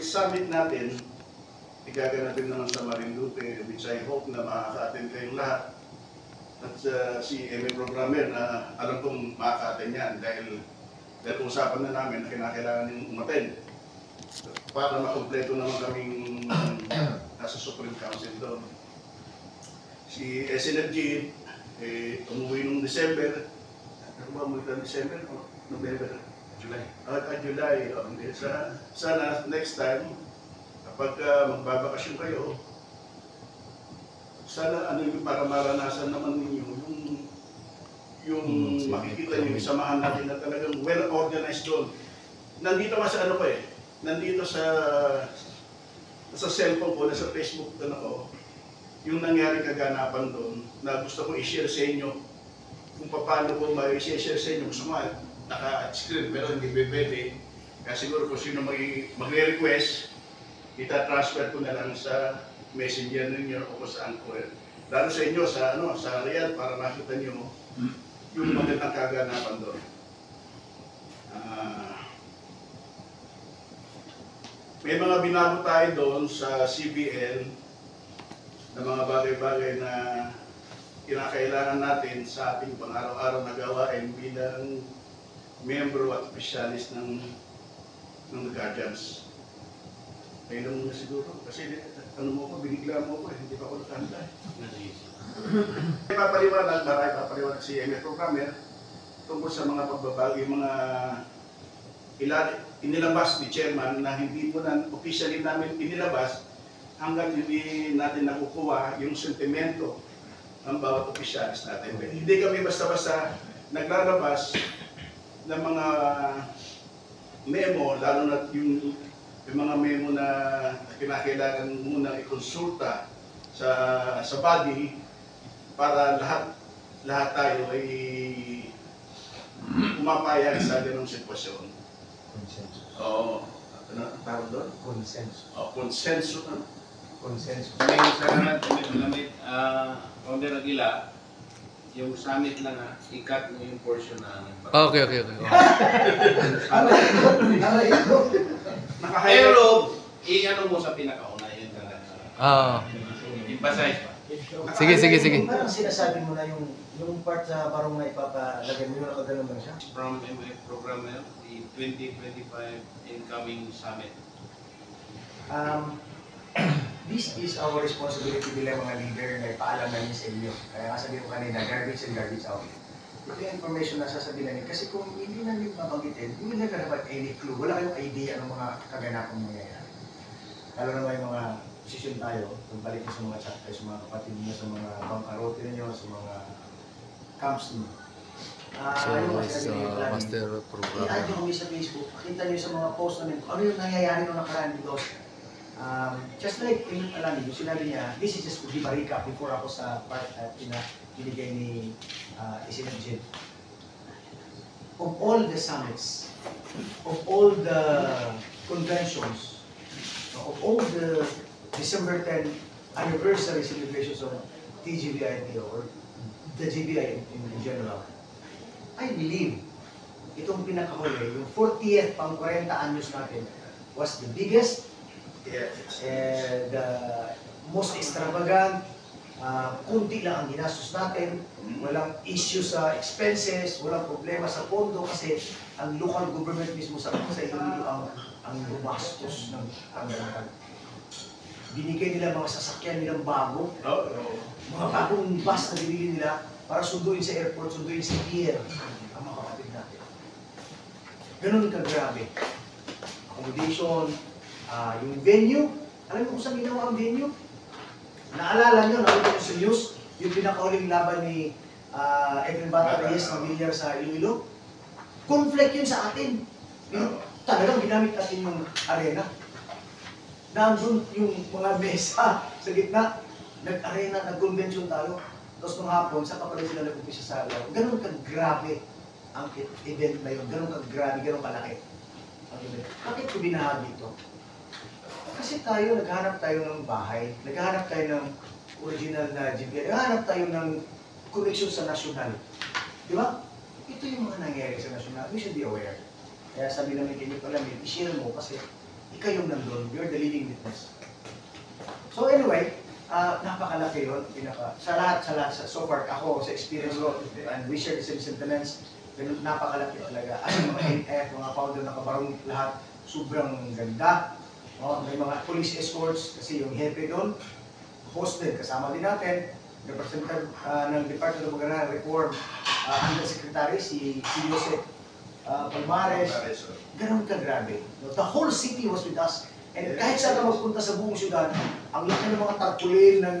D: summit natin, igaganapin naman sa Marinduque, which I hope na makaka-attend kayong lahat. At si MA Programmer na alam kong makaka-attend yan dahil usapan na namin na kinakailangan yung umattend para makompleto naman kaming nasa Supreme Council doon. Si SNFG, umuwi nung December. Ano ba umuwi ng December o November?
B: July.
D: July. Sana next time, kapag magbabakasyon kayo, sana para maranasan naman ninyo yung makikita niyo, samahan natin na talagang well-organized doon. Nandito nga sa nandito sa cellphone ko, sa Facebook doon ako, yung nangyari kaganapan doon na gusto ko i-share sa inyo kung paano ko ma-share sa inyo. Gusto mo, naka-screen pero hindi pwede. Kasi siguro kung sino magre-request, ita-transfer ko na lang sa messenger ninyo o kung saan ko. Lalo sa inyo, sa Riyadh, para makita nyo yung magandang kaganapan doon. May mga binago tayo doon sa CBL na mga bagay-bagay na kinakailangan natin sa ating pang-araw-araw na gawain bilang miyembro at opisyalis ng The Guardians. Kailan mo na siguro? Kasi binigla mo ko hindi pa ako nakahanda Papaliwanag si MA Programmer tungkol sa mga pagbabago, yung mga inilabas ni Chairman na hindi mo na officially namin inilabas hanggang hindi natin nakukuha yung sentimento ng bawat opisyalis natin. Hindi kami basta-basta naglalabas ng mga memo, lalo na yung mga memo na kinakailangan muna i-konsulta sa body para lahat tayo ay pumapayag sa ganong sitwasyon. Oo. Ano tawag doon?
C: Consensus.
D: Consensus.
C: Consensus.
B: Maraming salamat, Founder Aguila. Yung summit lang i-cut mo yung portion na
A: Okay.
B: Pero, i-ano mo sa pinakauna yun talaga. Emphasize pa.
A: Sige.
C: Parang sinasabi mo na yung part sa parang na ipapalagay mo, yung nakaganon lang siya.
B: From MA Programmer, the 2025 incoming summit.
C: This is our responsibility bilang mga leader na ipaalam namin sa inyo. Kaya nga sabi ko kanina, garbage in, garbage out. Ito yung information na sasabihin namin. Kasi kung hindi namin mabanggitin, hindi na dapat any clue. Wala kayong idea ng mga kaganapang mangyayari. Lalo na may mga decision tayo, pagbalik sa mga chat tayo, sa mga kapatid niyo, sa mga bangkarote niyo, sa mga camps niyo.
A: So
C: Yung
A: it's
C: kasi sabi nila,
A: master
C: i-add
A: program.
C: nyo kami sa Facebook, makita nyo sa mga post namin kung ano yung nangyayari nung nakaraan dito. Just like Emil Alani, yung sinabi niya, this is just to give a recap before ako sa part at binigay ni Isinag Jim. Of all the summits, of all the conventions, of all the December 10 anniversary celebrations of TGBIT or the GBI in general, I believe itong pinakahuli, yung 40th pang 40 anyos natin, was the biggest, the most extravagant, kunti lang ang ginastos natin, walang issue sa expenses, walang problema sa pondo kasi ang local government mismo sa Iloilo ang gumastos ng pangalaman. Binigay nila mga sasakyan nilang bago, mga bagong bus na binili nila para sunduin sa airport, sunduin sa pier ang mga kapatid natin. Ganun ka-grabe. Accommodation, yung venue, alam mo kung saan ginawa ang venue? Naalala nyo, nakita nyo sa news, yung pinakauling laban ni Edwin Bata Reyes ng Villar sa Iloilo? Conflict yun sa atin. Talagang ginamit natin yung arena. Nandun yung mga mesa sa gitna, nag-arena, nag-convention tayo. Tapos nung hapon, saka pala sila nag-umpisa sa laro. Ganun ka-grabe ang event na yun. Ganun ka-grabe, ganun kalaki ang event. Bakit ko binahagi ito? Kasi tayo, naghahanap tayo ng bahay, naghahanap tayo ng original na GBI, naghahanap tayo ng connection sa nasyonal. Di ba? Ito yung mga nangyayari sa nasyonal. We should be aware. Kaya sabi namin kayo pala, i-share mo kasi ikaw yung nandun. You're the living witness. So anyway, napakalaki yun. Sa lahat, so far, ako, sa experience ko, and we share the same sentiments, napakalaki talaga. Ay, mga NF, mga founder, nakabarong lahat, sobrang ganda. May mga police escorts, kasi yung hepe doon, hosted, kasama din natin, representative ng Department of Agrarian Reform, Undersecretary, si Jose Palmares. Ganun ka grabe. The whole city was with us. And kahit saan ka magpunta sa buong syudad, ang laki ng mga tarpaulin ng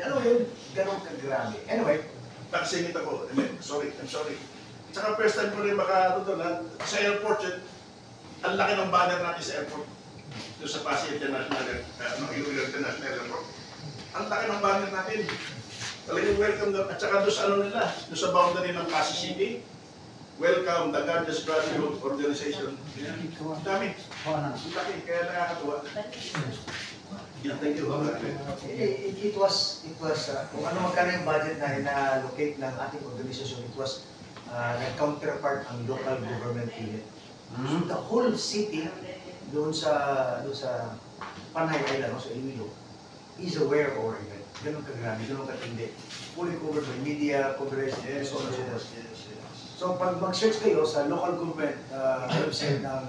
C: ano yun, ganun ka grabe. Anyway,
D: Nagsingit ako. I'm sorry. Tsaka first time ko rin makatutunan sa airport yun. Ang laki ng banner natin sa airport. Doon sa Pasig International, Iloilo International Airport. Ang laki ng banner natin. Talagang welcome doon. At saka doon sa ano nila, doon sa boundary ng Pasig City. Welcome, the Guardians Brotherhood Organization. Ang dami. Ang laki, kaya nakakatuwa. Thank you.
C: it was, kung ano magkano yung budget na ina-allocate ng ating organisasyon, it was nag-counterpart ang local government unit. So the whole city, doon sa Panay Island, sa Iloilo, is aware of our event. Ganun ka-grabe, ganun ka-tindi. Fully covered by media, coverage, and so on. So pag mag-search kayo sa local government website ng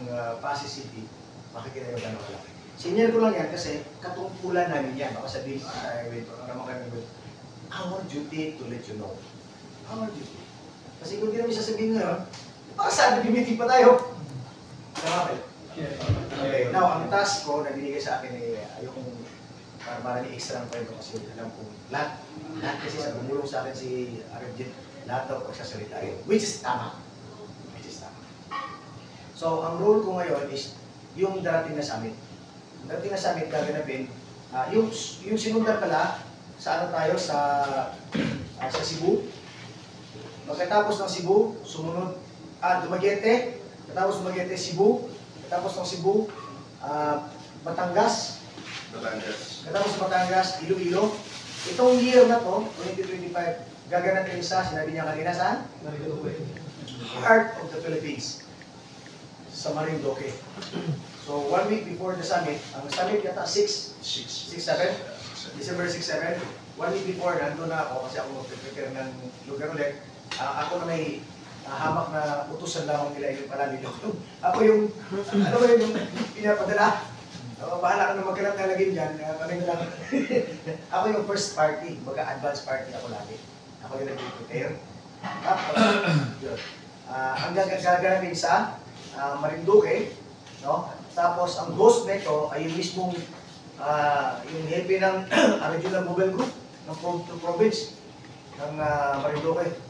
C: Pasig City, makikita nyo gano'n kalaki. Senior ko lang yan kasi katungkulan namin yan. Baka sabihin ko tayo, our duty to let you know. Our duty. Kasi kung di namin sasabihin ngayon, baka saan nag-meeting pa tayo? Okay. Now, ang task ko na binigay sa akin ay ayokong para ni extra ng kwento kasi alam ko lahat kasi sa bumulong sa akin si Arjun, lahat daw pagsasalita yun, which is tama. So, ang role ko ngayon is yung darating na summit. Darating na summit gaganapin, yung sinundan pala, sa ano tayo, sa Cebu. Pagkatapos ng Cebu, sumunod, Dumaguete, katapos Dumaguete, Cebu, katapos ng Cebu, Batangas, katapos ng Batangas, Iloilo. Itong year na to, 2025, gaganapin sa, sinabi niya kanina, saan? Heart of the Philippines, sa Marinduque. So, 1 week before the summit, ang summit yata 6, 7, December 6, 7, 1 week before, nandun na ako kasi ako mag-prepare ng lugar ulit. Ako na may hamak na utusan lamang nila yung palali doon. Ako yung, ano ba yung pinapadala? Bahala ka na magkanap na lagin dyan, kami na lang. Ako yung first party, advance party ako lagi. Ako yung nag-prepare. Tapos, yun. Ang gaganapin sa Marinduque, no? Tapos ang host nito ay yung mismong yung hepe ng Regional Mobile Group ng province ng Marinduque.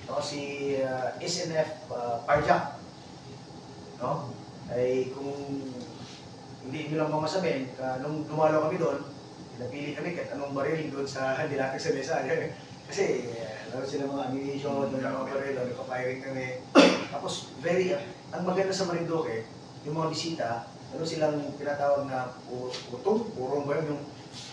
C: no, si SNF Parjak, no? Ay kung hindi nyo lang mamasabihin, nung dumalo kami doon, napili kami kahit anong baril doon sa dilatag sa mesa. Kasi lalo sila mga ammunition, doon mga baril, nagpa-firing kami. Tapos ang maganda sa Marinduque, yung mga bisita, ano silang tinatawag na purong ba yun, yung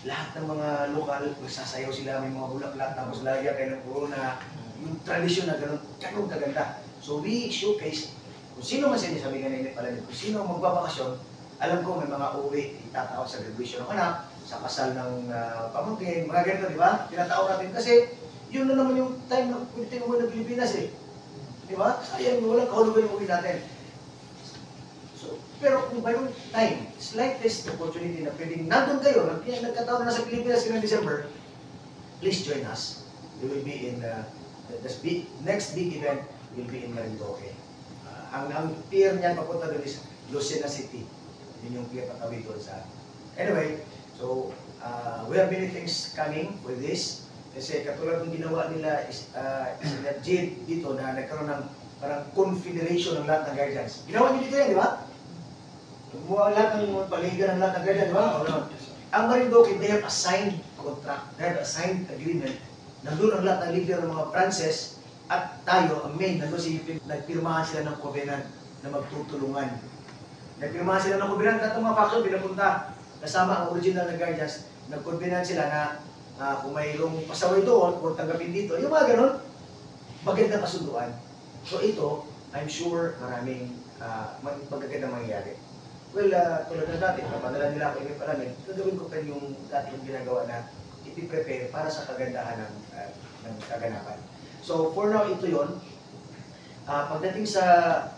C: lahat ng mga lokal, magsasayaw sila, may mga bulaklak, tapos lagyan kayo ng puro na yung tradisyon na ganun kaganda. So we showcase kung sino man sila, sabi nga na pala kung sino magbabakasyon, alam ko may mga uwi, itatawag sa graduation ng anak, sa kasal ng pamangkin, mga ganito, di ba? Tinatawag natin kasi yun na naman yung time na pwede mo ng Pilipinas eh. Di ba? Sayang, walang kahulugan yung uwi natin. So, pero kung mayroong time, slightest opportunity na pwedeng nandun kayo, nagkataon na sa Pilipinas ng December, please join us. We will be in the next big event will be in Marinduque. Ang pier niyan papunta doon is Lucena City. Yun yung pier patawid doon sa... Anyway, so we have many things coming with this. Kasi katulad ng ginawa nila is Jade dito na nagkaroon ng parang confederation ng lahat ng guardians. Ginawa niyo dito yan, di ba? Gumawa lahat ng paligan ng lahat ng guardians, di ba? Ang Marinduque, they have assigned contract, they have assigned agreement. Nandun ang lahat ng leader ng mga branches at tayo, ang main, nandun nagpirmahan sila ng covenant na magtutulungan. Nagpirmahan sila ng covenant at mga faction pinapunta. Kasama ang original na guardians, nag-covenant sila na kung mayroong pasaway doon o tanggapin dito, yung mga ganun, magandang kasunduan. So ito, I'm sure maraming magagandang mangyayari. Well, tulad na dati, napadala nila ako yung palamin, gagawin ko pa yung dati yung ginagawa na ipiprepare para sa kagandahan ng kaganapan. So for now, ito yon. Pagdating sa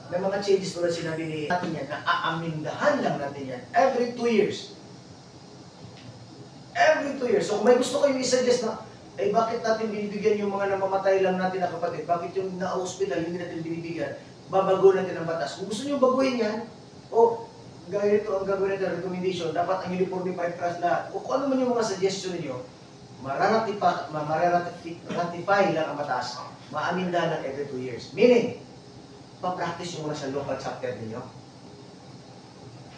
C: may mga changes tulad sinabi ni natin yan, na aamindahan lang natin yan every 2 years. Every 2 years. So kung may gusto kayo i-suggest na, bakit natin binibigyan yung mga namamatay lang natin na kapatid? Bakit yung na-hospital hindi natin binibigyan? Babago natin ang batas. Kung gusto nyo baguhin yan, gaya ito ang gagawin natin, recommendation, dapat ang uniforme pa-trust lahat. O kung ano man yung mga suggestion ninyo, ratify lang ang batas, maaminda lang every 2 years. Meaning, pa-practice nyo muna sa local chapter ninyo.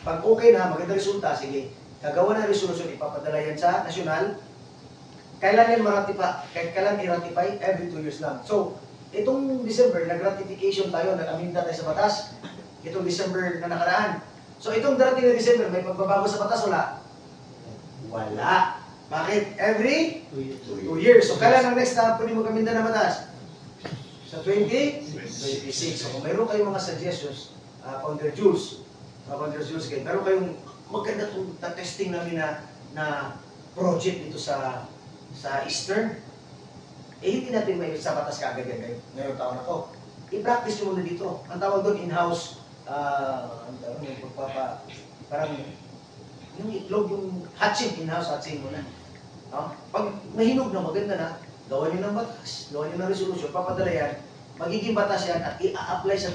C: Pag okay na, maganda resulta, sige, gagawa ng resolution, ipapadala yan sa nasyonal, kailan yan kailan i-ratify? Every 2 years lang. So, itong December, nag-ratification tayo, nag-aminda tayo sa batas, itong December na nakaraan. So, itong darating na December, may pagbabago sa batas, wala? Wala. Bakit? Every 2 years. So, kailan ang next na pwede mo kaminda na batas? Sa 2026. So, kung mayroon kayong mga suggestions, Founder Jules, meron kayong maganda itong testing namin na project dito sa Eastern, hindi natin may sa batas kagad yan ngayong taon na to. I-practice nyo muna dito. Ang tawag doon, in-house, parang yung itlog, yung hatching, in-house hatching muna. No? Pag mahinog na, maganda na, gawa nyo ng batas, gawa nyo ng resolution, papadala yan, magiging batas yan at i-apply sa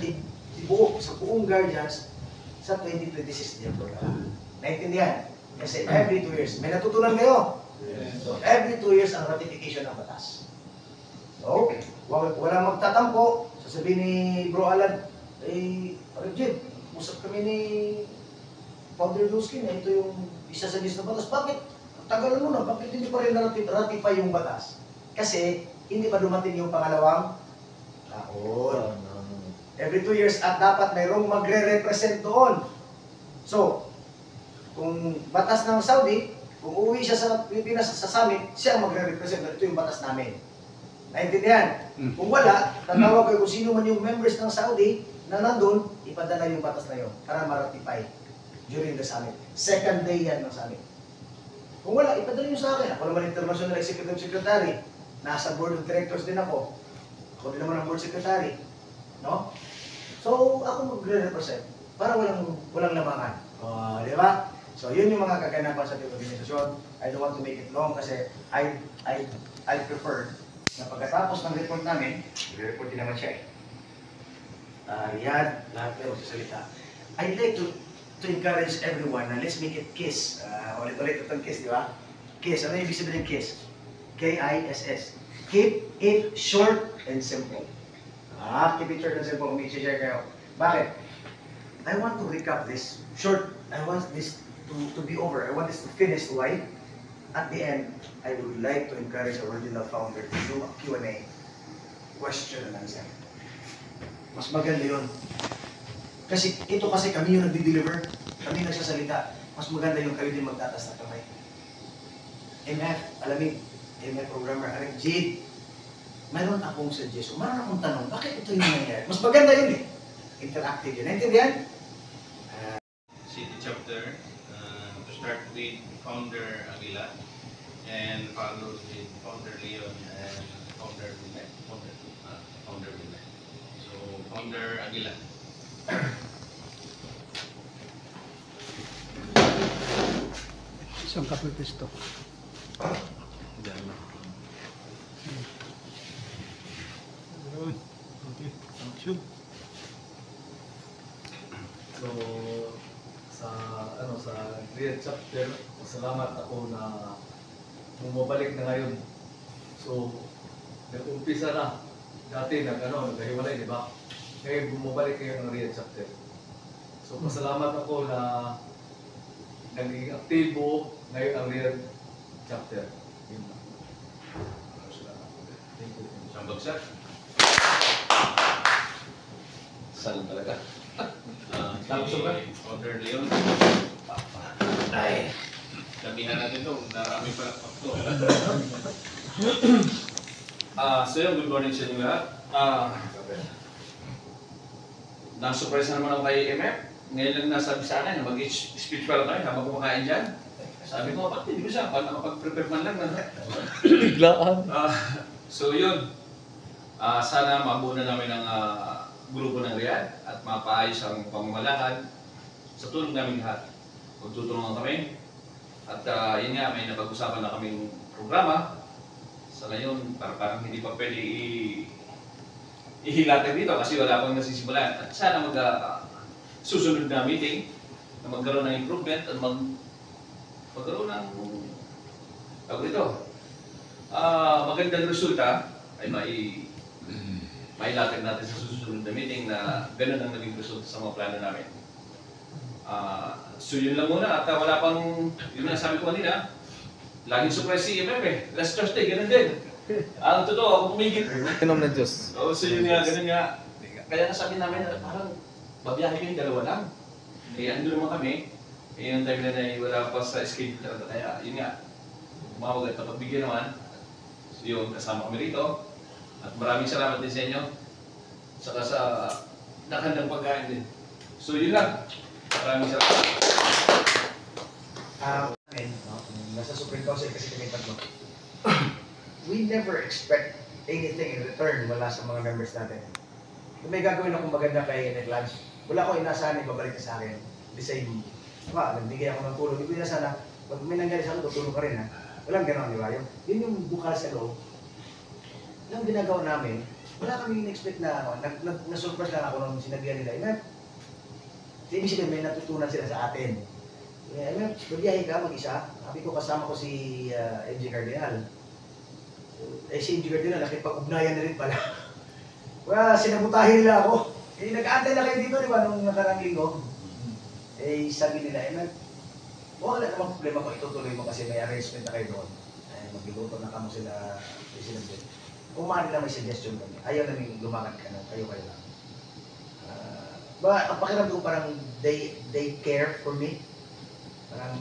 C: buong guardians sa 2026 din. Naintindihan? Kasi every 2 years, may natutunan kayo. So every 2 years ang ratification ng batas. So, walang magtatampo, sasabihin ni Bro Alan, Jed, usap kami ni Founder Luskin, ito yung isa-suggest na batas. Bakit? Tagalan mo na, bakit hindi pa rin ratify yung batas? Kasi, hindi pa dumating yung pangalawang taon. Every 2 years at dapat mayroong magre-represent doon. So, kung batas ng Saudi, kung uuwi siya sa Pilipinas sa summit, siya ang magre-represent. Ito yung batas namin. Naintindihan? Kung wala, tatawag kayo kung sino man yung members ng Saudi na nandun, ipadala yung batas na yun para ma-ratify during the summit. Second day yan ng summit. Kung wala, ipadala nyo sa akin. Ako naman International Executive Secretary. Nasa Board of Directors din ako. Ako din naman ang Board Secretary. No? So, ako magre-represent para walang lamangan. Di ba? So, yun yung mga kaganapan sa ating organisasyon. I don't want to make it long kasi I prefer na pagkatapos ng report namin, i-report din naman siya Riyadh, lahat kayo magsasalita. I'd like to encourage everyone na let's make it KISS. Ulit-ulit itong KISS, di ba? KISS. Ano yung ibig sabihin ng KISS? K-I-S-S. Keep it short and simple. Picture ng cellphone kung i-share kayo. Bakit? I want to recap this short. I want this to be over. I want this to finish. Why? At the end, I would like to encourage our original founder to do a Q&A. Question and answer. Mas maganda yun. Kasi ito kasi kami yung nagdi-deliver. Kami nagsasalita. Mas maganda yung kayo din magtatas na kamay. MF, alamin. MF programmer, Arek Jade. Mayroon akong suggestion, mayroon akong tanong, bakit ito yung nangyayari? Mas maganda yun eh. Interactive yun. Naintindihan?
B: City chapter, to start with founder Aguila and follows with founder Leon and founder Binet. Founder Binet. So, founder Aguila.
E: Isang kapipis to.
A: Diyan na.
E: Ayun. Okay. Action.
F: So, sa Great Chapter, salamat ako na bumabalik na ngayon. So, nag-umpisa na. Dati nagkahiwalay, di ba? Ngayon bumabalik kayo ng Great Chapter. So, pasalamat ako na naging aktibo ngayon ang Real Chapter. Yun lang. Thank you.
B: Isang bagsak. Saan talaga?
F: Tapos ba?
B: Founder Leon.
C: Ay.
B: Sabihan natin ito, narami pala pakto. So yun, good morning sa inyo lahat. Nang-surprise na naman ako kay MF. Ngayon lang nasabi sa akin, mag-speech pala tayo habang kumakain dyan. Sabi ko, bakit hindi ko siya? Paano makapag-prepare man lang?
E: Biglaan.
B: So yun, sana mabuo na namin ang grupo ng Riyadh at mapaayos ang pamamalakad sa tulong namin lahat. Magtutulungan kami at yun nga, may napag-usapan na kaming programa. Sa ngayon, parang hindi pa pwede ihilatag dito kasi wala pang nasisimulan. At sana susunod na meeting na magkaroon ng improvement at magkaroon ng magandang resulta ay mailatag natin sa susunod na meeting na ganun ang naging resulta sa mga plano namin. So yun lang muna at wala pang, yun na sabi ko kanina, laging surprise si MF eh. Last Thursday, ganun din. Ang totoo, ako pumigit.
A: Inom ng Diyos.
B: So yun nga, ganun nga. Kaya nasabi namin, parang babiyahe kayong dalawa lang. Eh, ando naman kami. Eh, yung time na wala pa sa schedule talaga. Kaya, yun nga. Umawag at pagbigyan naman. So yun, kasama kami rito. At maraming salamat din sa inyo. Saka sa nakandang pagkain din. So yun lang. Maraming salamat.
C: Nasa Supreme Council kasi kami tatlo. We never expect anything in return mula sa mga members natin. Kung may gagawin akong maganda kay Nick Lance, wala ko inasahan na ibabalik ka sa akin. The same. Diba, nagbigay ako ng tulong. Hindi ko inasahan na, pag may nangyari sa akin, tutulong ka rin ha. Walang gano'n, di ba? Yun yung bukal sa loob. Yung ginagawa namin, wala kami in-expect na, na-surprise lang ako nung sinabihan nila, Imep, ibig sabihin may natutunan sila sa atin. Imep, magbiyahe ka mag-isa. Sabi ko, kasama ko si MJ Cardinal. Si MJ Cardinal, nakipag-ugnayan na rin pala. Well, sinabutahin nila ako. Nag-aantay na kayo dito, di ba, nung nakarang linggo. Sabi nila, Imep, wala namang problema kung itutuloy mo kasi may arrangement na kayo doon. Magluluto na kamo sila, President. Kung maaari na may suggestion kami, ayaw namin lumakad ka na, kayo lang. Ang pakiramdam ko parang they care for me. Parang,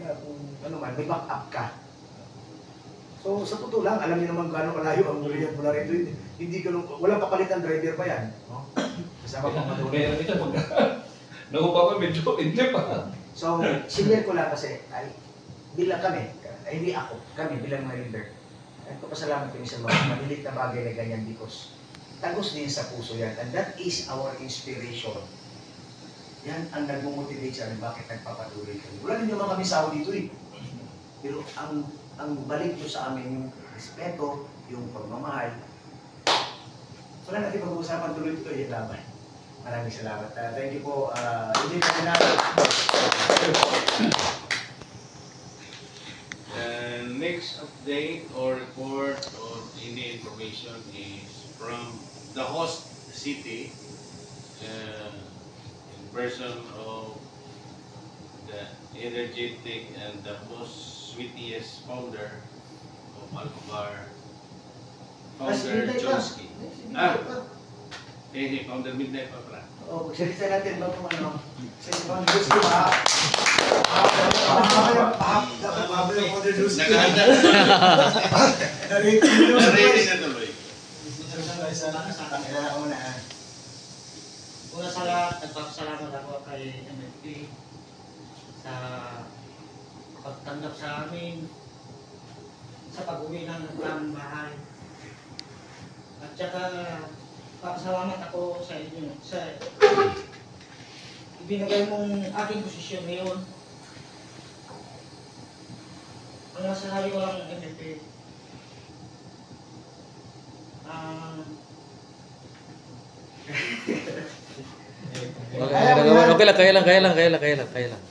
C: kung ano man, may back up ka. So, sa totoo lang, alam niyo naman gaano kalayo ang Riyadh mula rito. Hindi ganun, walang kapalit ang driver pa yan. No? Kasama pang matulog.
B: Nakuha ko medyo hindi pa.
C: So, sinare ko lang kasi, bilang kami, hindi ako, kami bilang mga leader. Nagpapasalamat kami sa mga malilit na bagay na ganyan because tagos din sa puso yan. And that is our inspiration. Yan ang nagmumotivate sa amin bakit nagpapatuloy kami. Wala din naman kami sawa dito eh. Pero ang balik nyo sa amin yung respeto, yung pagmamahal. Wala natin pag-uusapan tuloy ito yung laban. Maraming salamat. Thank you po. Hindi pa natin.
B: Next update or report or any information is from the host city in person of the energetic and the most sweetest founder of Alcobar, Founder Chomsky. Founder Midnight pa pala.
C: O, pagsalita natin ba kung ano? Sa ibang gusto
B: Nakahanda na. Narinig na tuloy.
G: Una sa lahat, nagpapasalamat ako kay MFP sa pagtanggap sa amin sa pag-uwi ng aming bahay. At saka, papasalamat ako sa inyo sa ibinigay mong aking posisyon ngayon. Ang masasabi ko lang MFP,
A: Okay lang, kaya lang.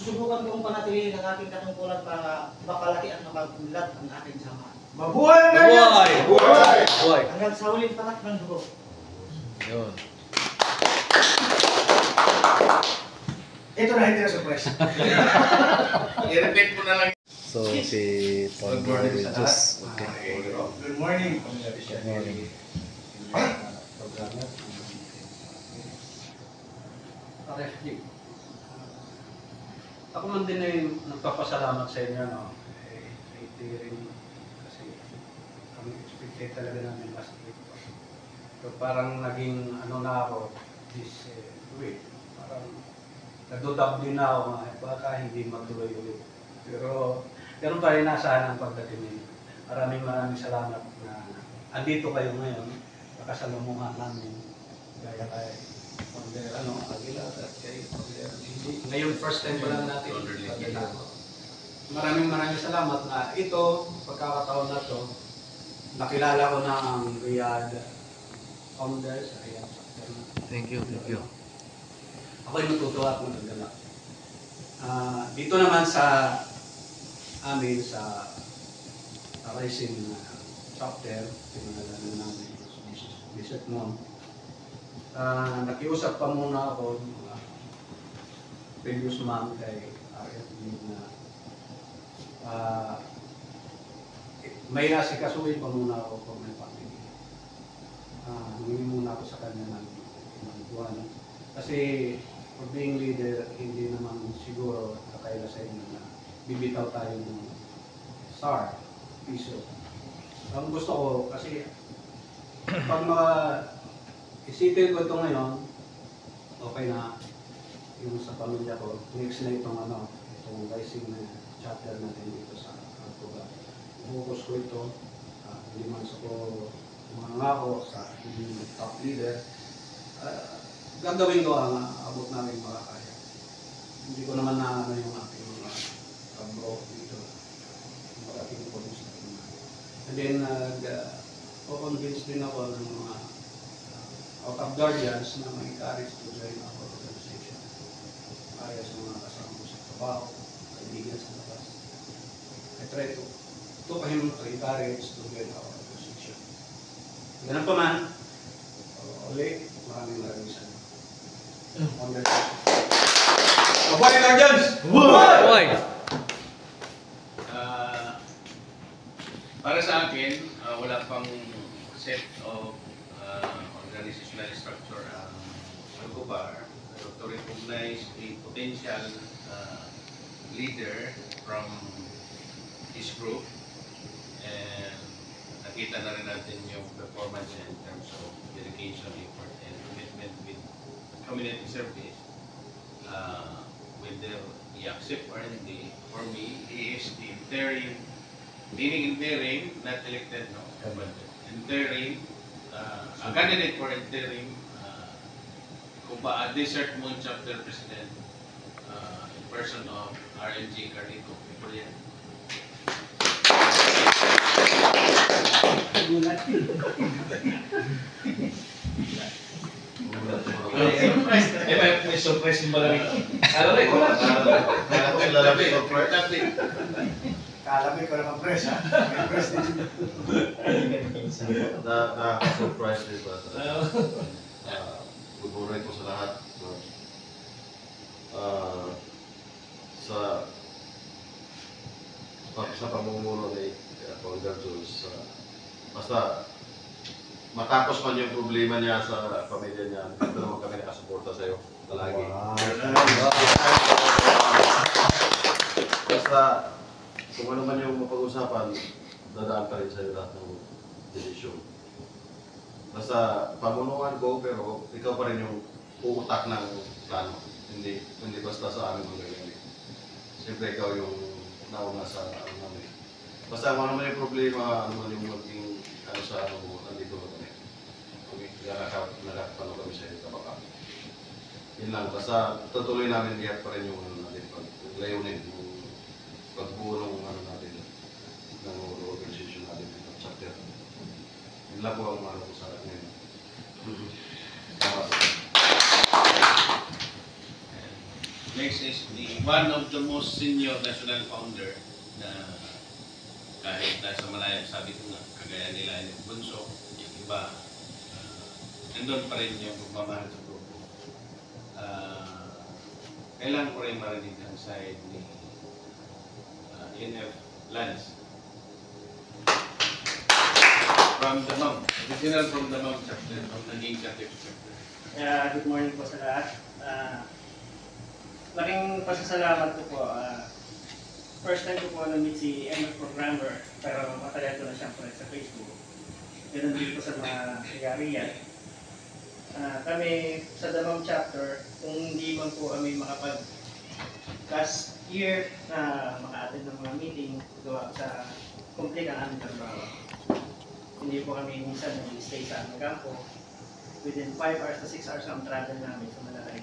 G: susubukan kong panatilihin ang aking katungkulan para mapalaki at mapagbulat ang aking sama.
C: Mabuhay ang Guardians!
A: Buhay!
G: Hanggang sa huling patak ng dugo.
A: Yun.
C: Ito na, hindi na surprise.
B: I-repeat mo na lang.
A: So, si Founder Regis. Okay.
C: Good morning.
A: Good morning.
H: Okay. Ako man din ay nagpapasalamat sa inyo, no? Hindi rin kasi kami expected talaga namin last week. So parang naging ano na ako this week. Parang nadudab din na ako baka hindi matuloy ulit. Pero ganun pa rin nasahan ang pagdating ninyo. Maraming salamat na andito kayo ngayon. Nakasalumuhan namin. Gaya kay Aguilar at kay ngayon first time pa lang natin. Maraming salamat na ito, pagkakataon na to, nakilala ko na ang Riyadh founders. Ayan.
A: Thank you.
H: Ako'y natutuwa at nagdala. Dito naman sa amin sa Rising chapter, pinagalan namin Bishop Mom. Nakiusap pa muna ako previous month kay RFB na may nasikasuhin pa muna ako kung may pamilya. Humingi muna ako sa kanya ng buwan. Kasi for being leader, hindi naman siguro kakaila sa inyo na bibitaw tayo ng SAR, piso. Ang gusto ko kasi pag isipin ko ito ngayon, okay na yung sa pamilya ko. Next na itong itong rising chapter natin dito sa Alcobar. Focus ko ito, hindi man sa ko mangako sa top leader. Gagawin ko ang abot namin makakaya. Hindi ko naman na yung aking pag-bro dito. Yung aking police na ito. And then, convince din ako ng mga out of guardians na mag-encourage to join our organization. Kaya sa mga kasama ko sa trabaho, kaibigan sa labas. I try to him to encourage to join our organization. Ganun pa man, ulit, maraming salamat.
C: Mabuhay ang Guardians!
A: Buhay!
B: Para sa akin, wala pang set of organizational structure ang Alcobar, pero to recognize a potential leader from his group, and nakita na rin natin yung performance in terms of dedication, effort, and commitment with community service. Whether i-accept or hindi, for me, he is the interim, meaning interim, not elected, no? But interim, a candidate for interim, Desert Moon Chapter President, in person of RMG Carlito.
F: May surprise yung malamig. Ano rin?
C: Kala mo ikaw naman press, ha? May press din.
I: Nakaka-surprise din ba? Good morning po sa lahat. Sa pamumuno ni Founder Jules, basta matapos man yung problema niya sa pamilya niya, dito naman kami nakasuporta sa iyo palagi. Basta kung ano man yung mapag-usapan, dadaan pa rin sa iyo lahat ng desisyon. Basta pamunuan ko, pero ikaw pa rin yung uutak ng plano. Hindi basta sa amin magagamit. Siyempre ikaw yung nauna sa ano namin. Basta kung ano man yung problema, ano man yung maging ano sa ano mo, nandito na kami. Nagkakapano kami sa iyo kabaka. Yun lang, basta tutuloy namin diyan pa rin yung ano natin, pag-layunin, yung pagbuo ng ano natin, ng organization natin, ng chapter. Yun lang po ang ano ko sa akin ngayon.
B: Next is one of the most senior national founder na kahit nasa malayo, sabi ko nga, kagaya nila yung bunso, yung iba, nandun pa rin yung pagmamahal sa grupo. Kailangan ko rin marinig ang side ni NF Lance. From the MAM, original from the MAM chapter, from naging chapter.
G: Good morning po sa lahat. Laking pasasalamat ko po. First time ko po na-meet si MF Programmer, pero matagal ko na siyang friend sa Facebook. Ganun din po sa mga sigariyan. Kami sa Damam chapter, kung hindi man po kami makapag last year na maka-attend ng mga meeting gawa sa complete ang aming trabaho. Hindi po kami minsan nag-stay sa aming kampo. Within 5 hours to 6 hours ang travel namin sa Malalay.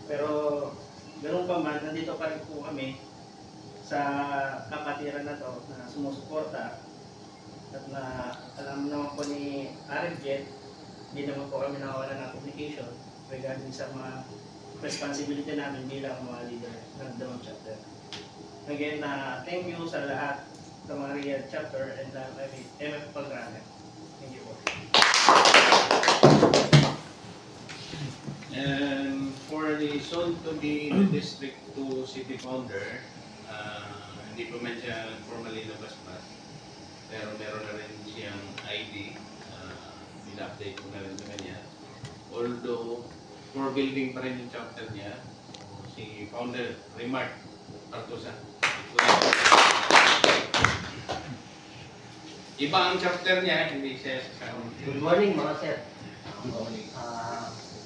G: Pero ganun pa man, nandito pa rin po kami sa kapatiran na to na sumusuporta at na alam naman po ni Arifjet, hindi naman po kami nakawala ng communication regarding sa mga responsibility namin bilang mga leader ng Damam chapter. Again, thank you sa lahat sa mga Riyadh chapter and MF Programmer. Thank you po.
B: And for the soon-to-be District 2 City Founder, hindi pa man siya formally nabasbas, pero meron na rin siyang ID, bin-update ko na rin sa kanya. Although, core building pa rin yung chapter niya, si Founder Remark Artusa. Iba ang chapter niya, hindi siya sa
J: Good morning mga sir.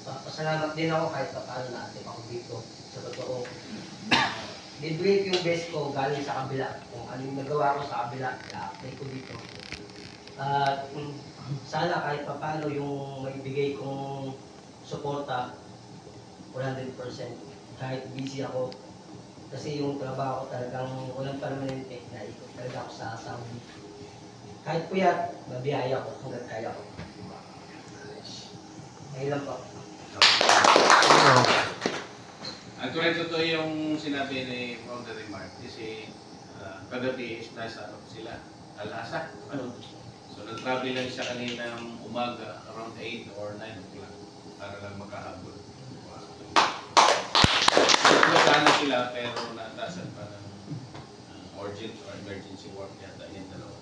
J: Pasalamat din ako kahit paano natin ako dito. Sa totoo, didwave yung best ko galing sa kabila. Kung ano yung nagawa ko sa kabila, i-apply ko dito. Sana kahit paano yung maibigay kong suporta 100%. Kahit busy ako. Kasi yung trabaho ko talagang walang permanente. Naikot talaga ako sa Saudi. Kahit puyat, mabiyaya ko hanggang kaya ko. Ngayon lang po.
B: Actually, totoo yung sinabi ni Founder Remark kasi kagabi is nasa sila, Al-Asa. So nag-travel lang siya kaninang umaga around 8 or 9 o'clock para lang makahabol. Sana sila pero natasan pa ng urgent or emergency work yata yung dalawa.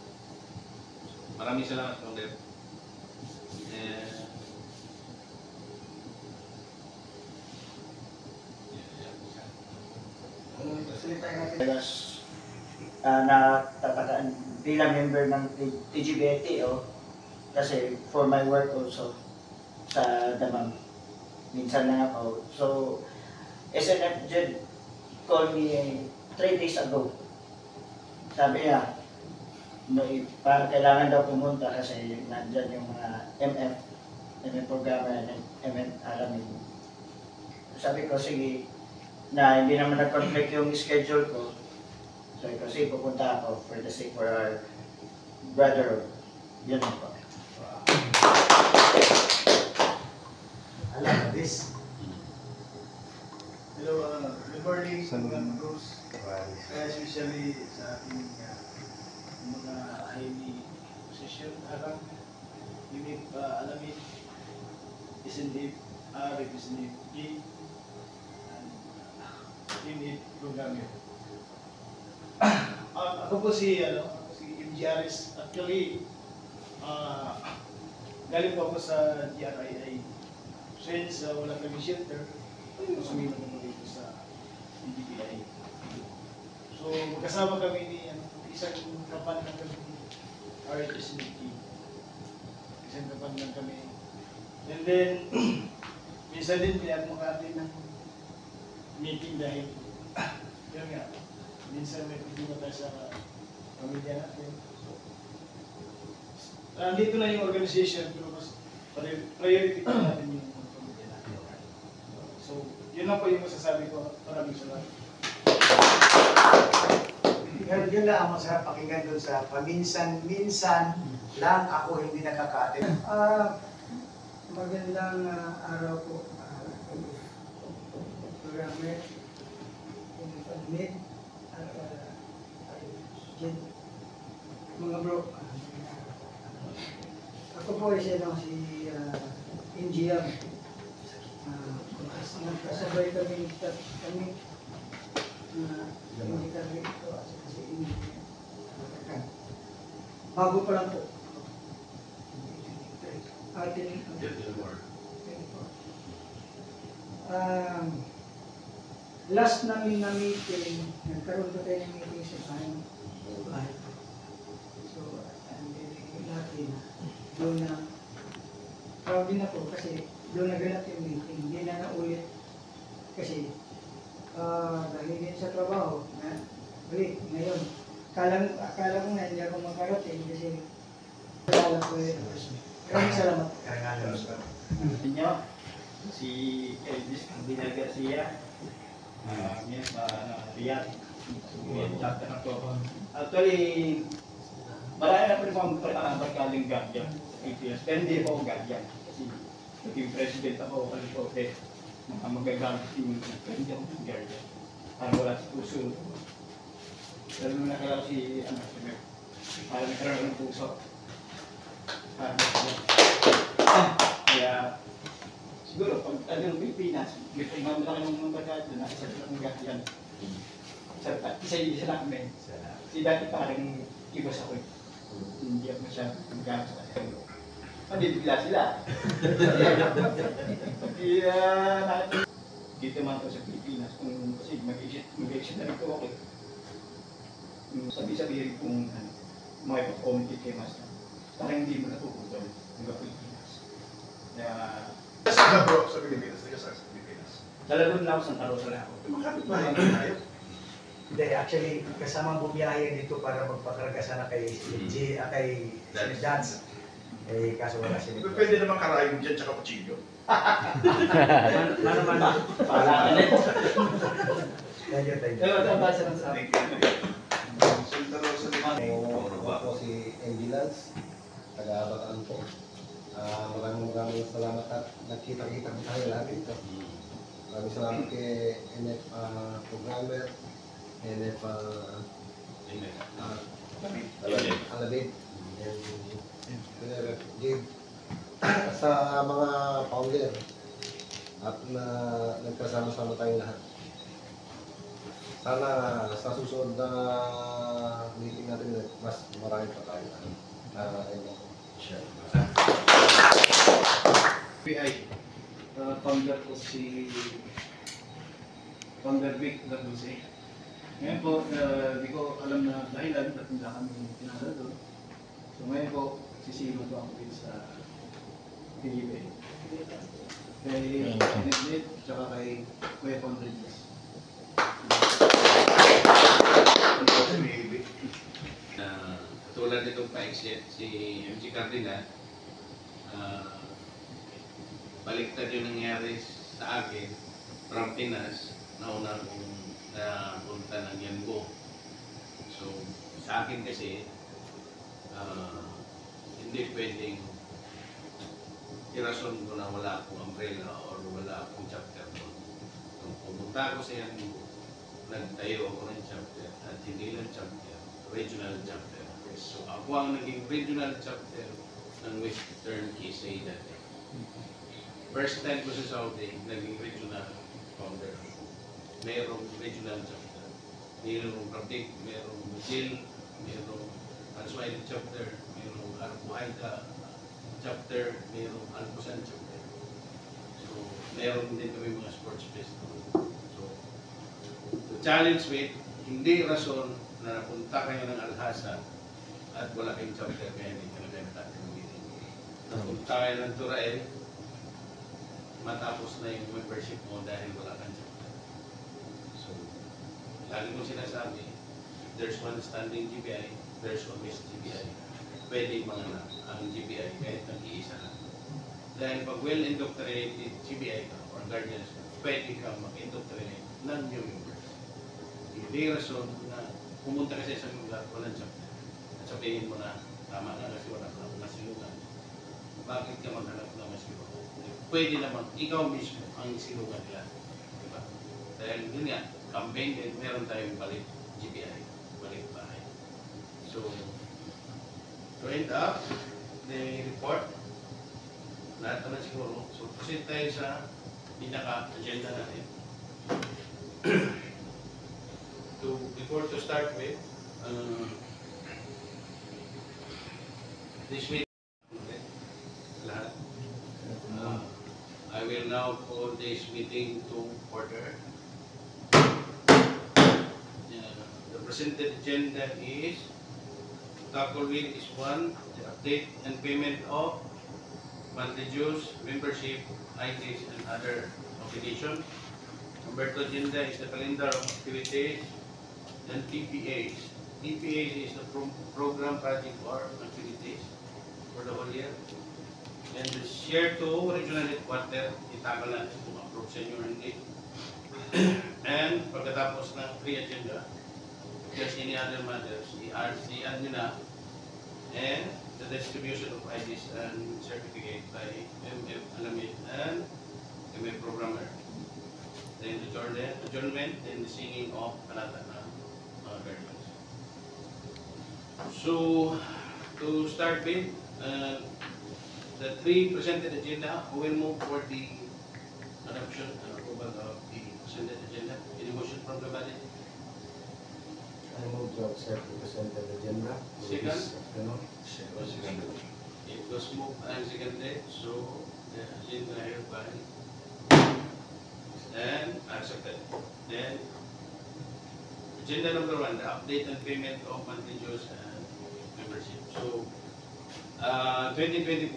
B: So, maraming salamat Founder.
K: Na tapataan bilang member ng TGBT kasi for my work also sa Damam minsan lang ako so SNF Jed called me 3 days ago sabi niya no, para kailangan daw pumunta kasi nandyan yung mga MF programmer and MF Alamin sabi ko sige na hindi naman nag-conflict yung schedule ko. So, kasi pupunta ako for the sake for our brother. Yun po.
C: Alam this. Hello, good morning
E: Salud.
L: Cruz, especially sa ating mga highly position, harap, unit alamin, SND, representative G, and unit programmer. Ako po si MGRS. Actually, galing po ako sa GRII. Since wala kami shelter, sumila ko dito sa DBI. So, magkasama kami ni isang kapan lang kami, RHSNT. Isang kapan lang kami. And then, minsan din kaya makati ng meeting dahil, yun nga, minsan may problema tayo sa pamilya natin. So, nandito na yung organization, pero mas priority pa natin yung pamilya natin. So, yun lang po yung masasabi ko. Maraming salamat.
C: Yun lang ang masarap pakinggan doon sa paminsan-minsan lang ako hindi nakaka-attend.
M: Magandang araw po. Programmer, admin, at mga bro. Ako po ay siya si NGM. Nagkasabay kami hindi kami ito kasi NGM. Bago pa lang po. Last namin na meeting, nagkaroon pa tayo ng meeting sa bahay. So, I'm very lucky na doon na proud din ako kasi doon naganap yung meeting. Hindi na naulit kasi dahil din sa trabaho na ulit ngayon. Akala ko na hindi ako makarating kasi akala ko yun. Maraming salamat.
L: Inyo, si Elvis Cardinal Garcia, Riyadh, chapter na to. Actually, marami na po akong barkaling guardian sa APS, pero hindi po ako guardian. Kasi naging president ako, mga magagamit yung hindi ako guardian. Parang wala sa puso. Pero nung nakalala si parang nagkaroon ng puso. Kaya, siguro, pag ng Pilipinas, may malaki ng bagay doon, isa ng guardian. Isa namin. Si dati parang ibas ako. Hindi ako masyadong magagamit sa kanila. Bigla sila. Dito man ako sa Pilipinas, kasi mag-exit na rin ko ako. Sabi-sabihin kung mga ipag-communicate kay Master. Parang hindi mo natututol hanggang Pilipinas. Kaya...
D: Saan ka bro sa Pilipinas? Saan sa Pilipinas?
L: Talagang na ako sa Tarosa na ako.
D: Makapit ba yung tayo?
C: Hindi, actually, kasama bumiyahe dito para magpakarga sana kay kay Dance. Eh, kaso wala sila.
D: Pwede naman karayong dyan tsaka pachilyo.
L: Mano. Pala.
C: Thank you.
D: Thank you.
N: Ako si MG Lance, taga-Bataan po. Maraming salamat at nagkita-kita tayo lahat dito. Maraming salamat kay NF Programmer, NF Alabid, and Jade, sa mga founder at na nagkasama-sama tayong lahat. Sana sa susunod na meeting natin, mas marami pa tayo.
L: PI, founder ko si Founder Vic Garduse. Ngayon po, di ko alam na dahilan at hindi kami pinasa doon. So ngayon po, sisilo po ako din sa PBA. Kay Kenneth, tsaka kay Kuya Condredis.
B: Katulad nitong pa-exit, si MG Cardinal, baliktad yung nangyari sa akin from Pinas, nauna kong napunta ng Yanbo. So, sa akin kasi, hindi pwedeng irason ko na wala akong umbrella or wala akong chapter doon. So, pumunta ako sa Yanbo, nagtayo ako ng chapter at hindi lang chapter, regional chapter. So ako ang naging regional chapter ng Western KSA dati. First time ko sa Saudi, naging regional founder. Mayroong regional chapter. Mayroong Rabik, mayroong Mujil, mayroong Al-Suwaid chapter, mayroong Al-Buhaida chapter, mayroong Al-Busan chapter. So, mayroon din kami mga sports festival. So, to challenge with, hindi rason na napunta kayo ng Al-Hasa at wala kayong chapter kaya hindi ka na nakakamitin. Napunta kayo ng Turael, matapos na yung membership mo dahil wala kang chapter. So, lagi kong sinasabi, if there's one standing GBI, there's always GBI. Pwede mga ang GBI kahit nag-iisa na. Dahil pag well-indoctrinated GBI ka or guardians, pwede kang mag-indoctrinate ng new members. Hindi rason na pumunta kasi sa lugar, walang chapter. At sabihin mo na, tama na kasi wala kang masilungan. Bakit ka maghanap ng masilungan? Pwede naman, ikaw mismo ang silungan nila. Diba? Dahil yun nga, campaign din, meron tayong balik GBI, balik bahay. So, to end up the report, lahat naman siguro. So, proceed tayo sa pinaka-agenda natin. Before to start with, this meeting, lahat. I will now call this meeting to order. The presented agenda is tackle with is 1, the update and payment of monthly dues, membership, IDs, and other obligations. Number 2 agenda is the calendar of activities and TPAs. TPAs is the program, project, or activities for the whole year. And the share to regional headquarter, itakal natin kung approve sa inyo or hindi. And pagkatapos ng pre-agenda, if there's any other matters, i-add nyo na. And the distribution of IDs and certificate by MF Alamid and MF Programmer. Then the adjournment, then the singing of Panata na mga guardians. So, to start with, the 3 presented agenda, we will move for the adoption and approval of the presented agenda. Any motion from the body?
N: I move to accept the presented agenda.
B: Second?
N: Second.
B: It was moved and seconded, so the agenda hereby and accepted. Then, agenda number 1, the update and payment of monthly dues and membership. So, 2024,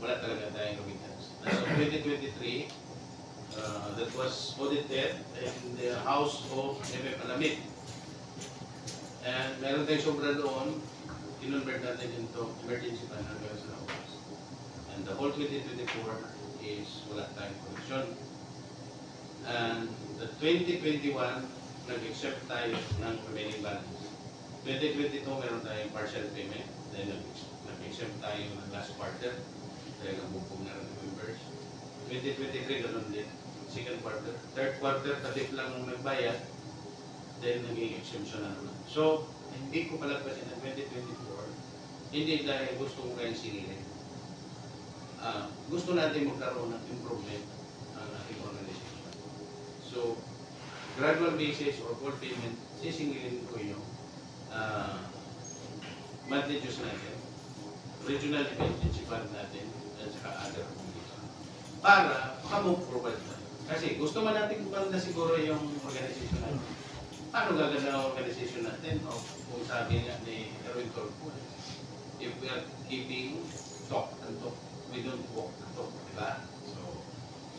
B: wala talaga tayong remittance. As of 2023, that was audited in the house of MF Alamid. And meron tayong sobra doon, kinonvert natin into emergency fund hanggang sa naubos. And the whole 2024 is wala tayong collection. And the 2021, nag-accept tayo ng remaining balance. 2022, meron tayong partial payment. Then nag-accept tayo ng last quarter. Dahil nabubog na ng members. 2023, ganun din. Second quarter. Third quarter, kadip lang nagbayad. Then naging exemption na naman. So, hindi ko palagpasin ng 2024, hindi dahil gusto ko kayong sinilin. Gusto natin magkaroon ng improvement ang ating organization. So, gradual basis or full payment, sisingilin ko yung monthly dues natin, regional emergency fund natin, at saka other obligation. Para makamove forward na. Kasi gusto man natin maganda siguro yung organization natin. Paano gaganda ang organization natin? O kung sabi nga ni Erwin Torpo, if we are keeping talk and talk, we don't walk and talk, diba? So,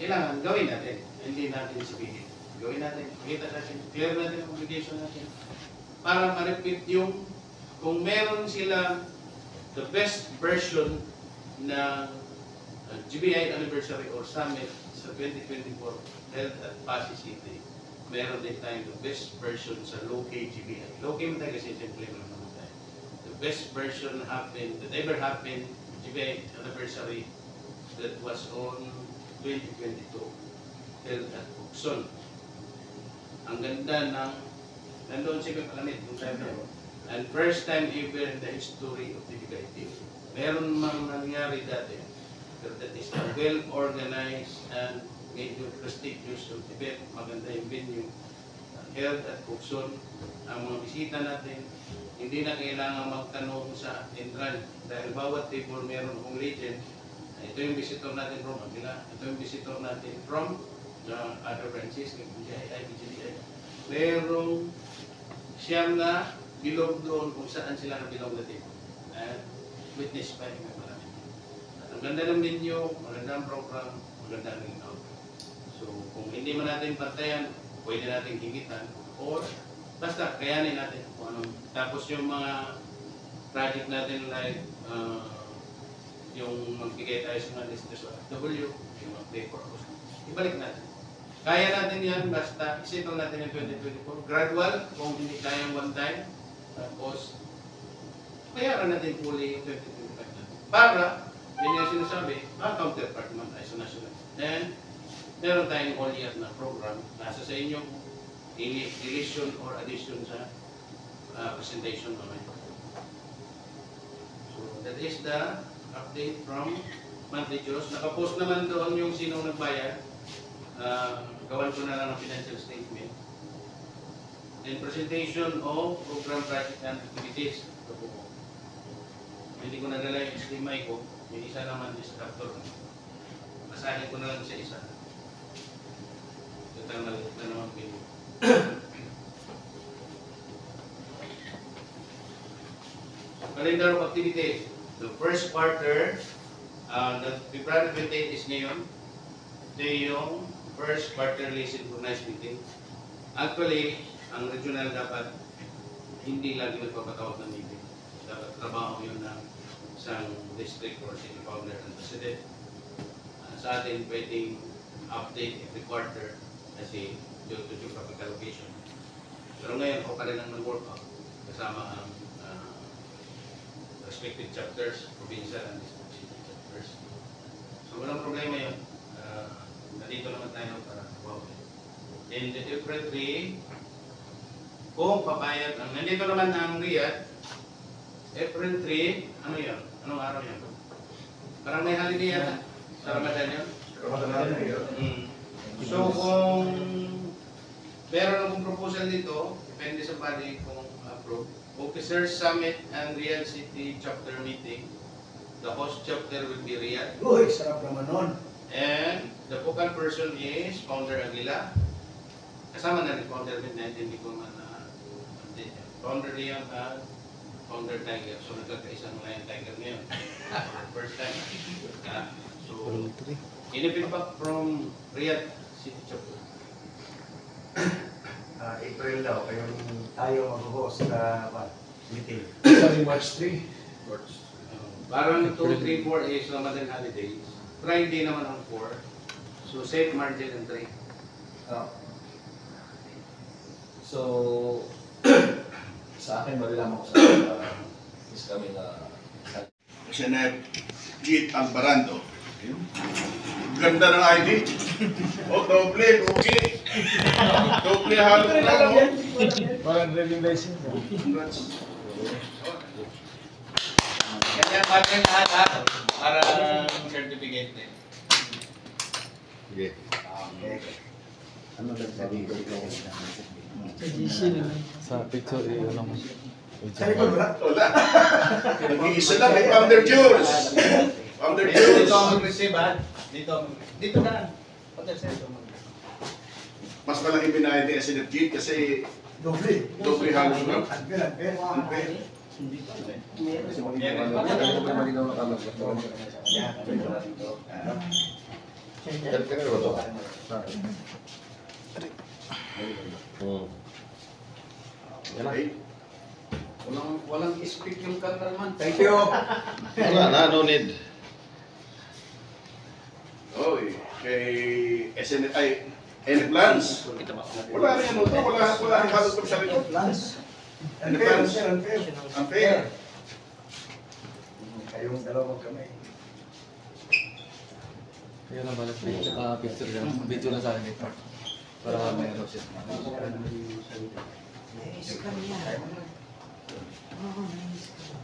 B: kailangan gawin natin, hindi natin sabihin. Gawin natin, kita natin, clear natin ang obligation natin. Para ma-repeat yung, kung meron sila the best version ng GBI Anniversary or Summit sa 2024 held at Pasig City, meron din tayong the best version sa low-K GBI. Low-K mo tayo kasi simple lang naman tayo. The best version that ever happened, GBI Anniversary, that was on 2022, held at Buxon. ang ganda ng nandoon si Pep Alamid, kung sabi niya, and first time ever in the history of TGIT. Meron mang nangyari dati, pero that is a well-organized and medyo prestigious of Tibet, maganda yung venue, held at Cookson. Ang mga bisita natin, hindi na kailangan magtanong sa entrance dahil bawat table meron akong legend. Ito yung visitor natin from Manila, ito yung visitor natin from the other branches, BGI, BGI. Merong siyam na bilog doon kung saan sila na bilog na table. And witness pa yung marami. At ang ganda ng venue, maganda ang program, maganda ang layout. So kung hindi man natin pantayan, pwede natin higitan or basta kayanin natin kung anong. Tapos yung mga project natin like yung magbigay tayo sa mga listeners sa W, yung mag-play for us, ibalik natin. Kaya natin yan, basta isipin natin yung 2024. Gradual, kung hindi kayang one time, tapos bayaran natin fully yung 2025 natin. Para, yun yung sinasabi, counterpart naman tayo sa national. Then, meron tayong all year na program, nasa sa inyong deletion or addition sa presentation naman. So, that is the update from Monthly Diyos. Nakapost naman doon yung sino nagbayad. Gawan ko na lang ng financial statement. And presentation of program project and activities. Hindi ko nadala yung estimay ko. Yung isa naman is doctor. Basahin ko na lang sa isa. Ito maliit na naman pinto. Calendar of activities. The first quarter, the February 28 is ngayon. Ito yung first quarterly synchronized meeting. Actually, ang regional dapat hindi lagi nagpapatawag ng meeting. Dapat trabaho yun ng isang district or city founder and president. Sa atin, pwedeng update every quarter kasi due to geographic allocation. Pero ngayon, ako pa rin ang nag-workout kasama ang respective chapters, provincial and district city chapters. So walang problema yun. Nandito naman tayo para wow. In the April 3, kung papayag, nandito naman ang Riyadh, April 3, ano yun? Anong araw yun? Parang may holiday yan. Sa Ramadan yun? Ramadan yun. So kung meron akong proposal dito, depende sa body kung approve, Officers Summit and Riyadh City Chapter Meeting. The host chapter will be Riyadh.
C: Uy, sarap naman nun.
B: And the focal person is Founder Aguila. Kasama na rin Founder Midnight, hindi ko man update. Founder Riyadh at Founder Tiger. So nagkakaisang Lion Tiger ngayon. First time. So, any feedback from Riyadh City Chapter?
C: April daw, tayo mag-host sa meeting.
L: Sorry, March 3.
B: Parang 2, 3, 4 is Ramadan holidays. Friday naman ang 4. So, safe margin and 3.
F: So, sa akin, marilam ako sa is kami na
D: Senate Jeet Albarando. Ganda ng ID. Doble, okay. Doble halo na mo.
L: Parang driving license.
B: Kanya pa rin lahat para certificate din.
A: Sige. Ano lang sabi ko?
E: Sa GC naman. Sa picture, ano mo.
D: Wala. Nag-iisa lang, may Founder Jules. Founder Jules.
B: Dito ang mag-receive ha. Dito na.
D: Mas malaki binayad ni Senate Jeet kasi doble halos lang. Unfair.
A: Okay.
B: Walang speak yung cameraman.
C: Thank you.
A: Wala na, no need.
D: Oy, kay SNF ay NF Plans. Wala rin ano to, wala rin halos kami sa rito.
C: Plans.
D: NF Plans. Unfair.
C: Kayong dalawang kamay.
E: Kaya na balik picture, picture lang. Video na sa akin dito.
A: Para may ano siya.
M: Nais ka niya. Oo, nais ka.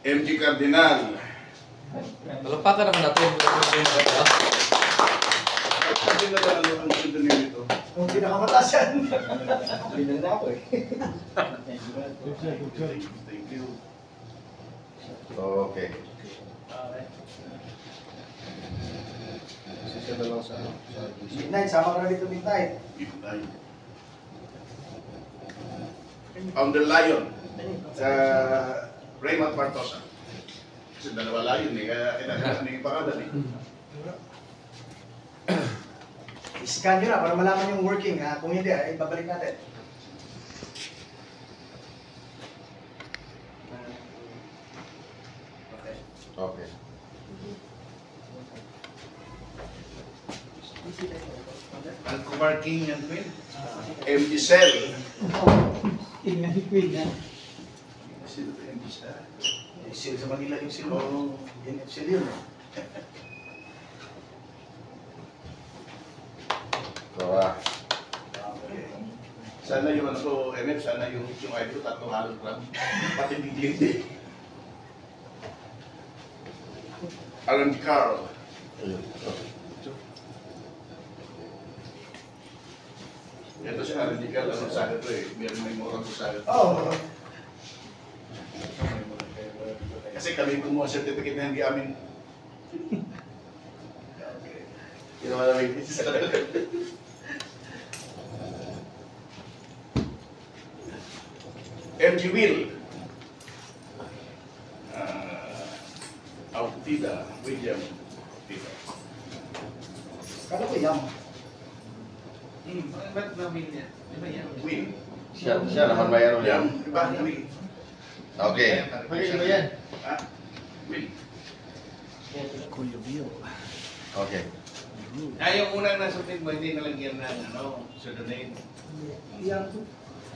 D: MG Cardinal.
F: Palapakan naman natin.
D: Cardinal ang pseudonym nito.
C: Kung pinakamataas yan.
N: Bilang na ako eh.
D: Thank you.
I: Okay.
N: Sisya na lang sa
C: Midnight, sama ka na dito midnight.
D: Midnight. Founder Lion. Sa Raymond Bartosa. Kasi dalawa lion eh, kaya kailangan yung pangalan eh.
C: I-scan nyo na para malaman yung working ha. Kung hindi, ay babalik natin.
I: Okay.
B: Alcobar King and Queen.
D: MG Cell.
M: Tingnan ni Queen ha.
D: Sino ba MG Cell?
C: Seal sa Manila yung seal. Oh, seal yun.
I: Correct.
D: Sana yung ano ko, MF, sana yung ID ko 300 gram. Pati hindi. Alan Carl. Ito si Alan Carl, ano sagot ko eh. Meron may murang sagot.
C: Oh.
D: Kasi kami kumuha certificate na hindi amin.
I: Ginawa namin isa.
D: MG Will. Autida, William. Autida.
C: Kala ko yam.
B: Ba't namin niya? Di ba yan?
D: Will.
I: Siya naman ba yan?
D: William. Diba? Will.
I: Okay.
B: Pwede ba yan?
D: Ha? Will.
A: Kuya Bill.
I: Okay.
B: Yung unang nasubmit mo, hindi nalagyan ng ano, pseudonym.
C: Yam.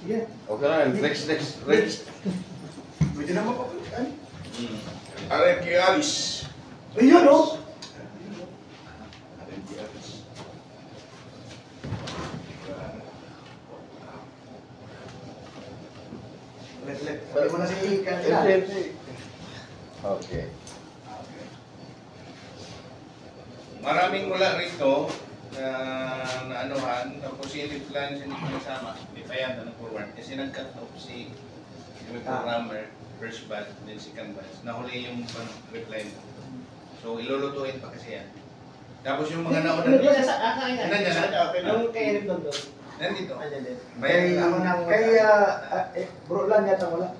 C: Yeah.
I: Okay na. Next.
C: Pwede naman pa.
D: RFQ Alice.
C: Ayun oh.
D: RFQ Alice.
C: Let. Pwede mo na si Cardinal.
I: Okay.
B: Maraming wala rito na anuhan, tapos yung plan siya hindi kasama, hindi pa yan na forward. Kasi nag-cut off si yung programmer, first batch, then second batch. Nahuli yung reply mo. So ilulutuin pa kasi yan. Tapos yung mga nauna
J: Nandiyan sa
B: Yung
J: kay Eric Dondo.
B: nandito.
C: Kay, bro lang yata wala.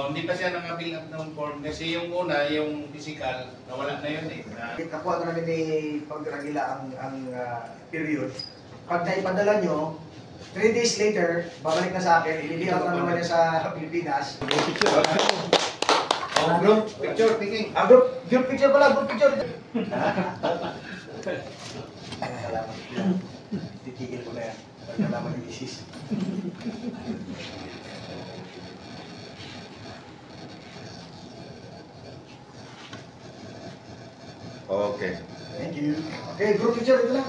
B: Hindi pa siya nang-avail up ng form kasi yung una, yung physical, nawala na yun eh.
C: Nakuha na namin ni Pagdragila ang period. Pag naipadala nyo, 3 days later, babalik na sa akin, ililipat na naman niya sa Pilipinas.
B: Group picture, taking.
C: Group picture pala, group picture. Salamat. Titigil ko na yan. Pag nalaman ni Isis.
I: Okay.
C: Thank you. Okay, group picture ito lang.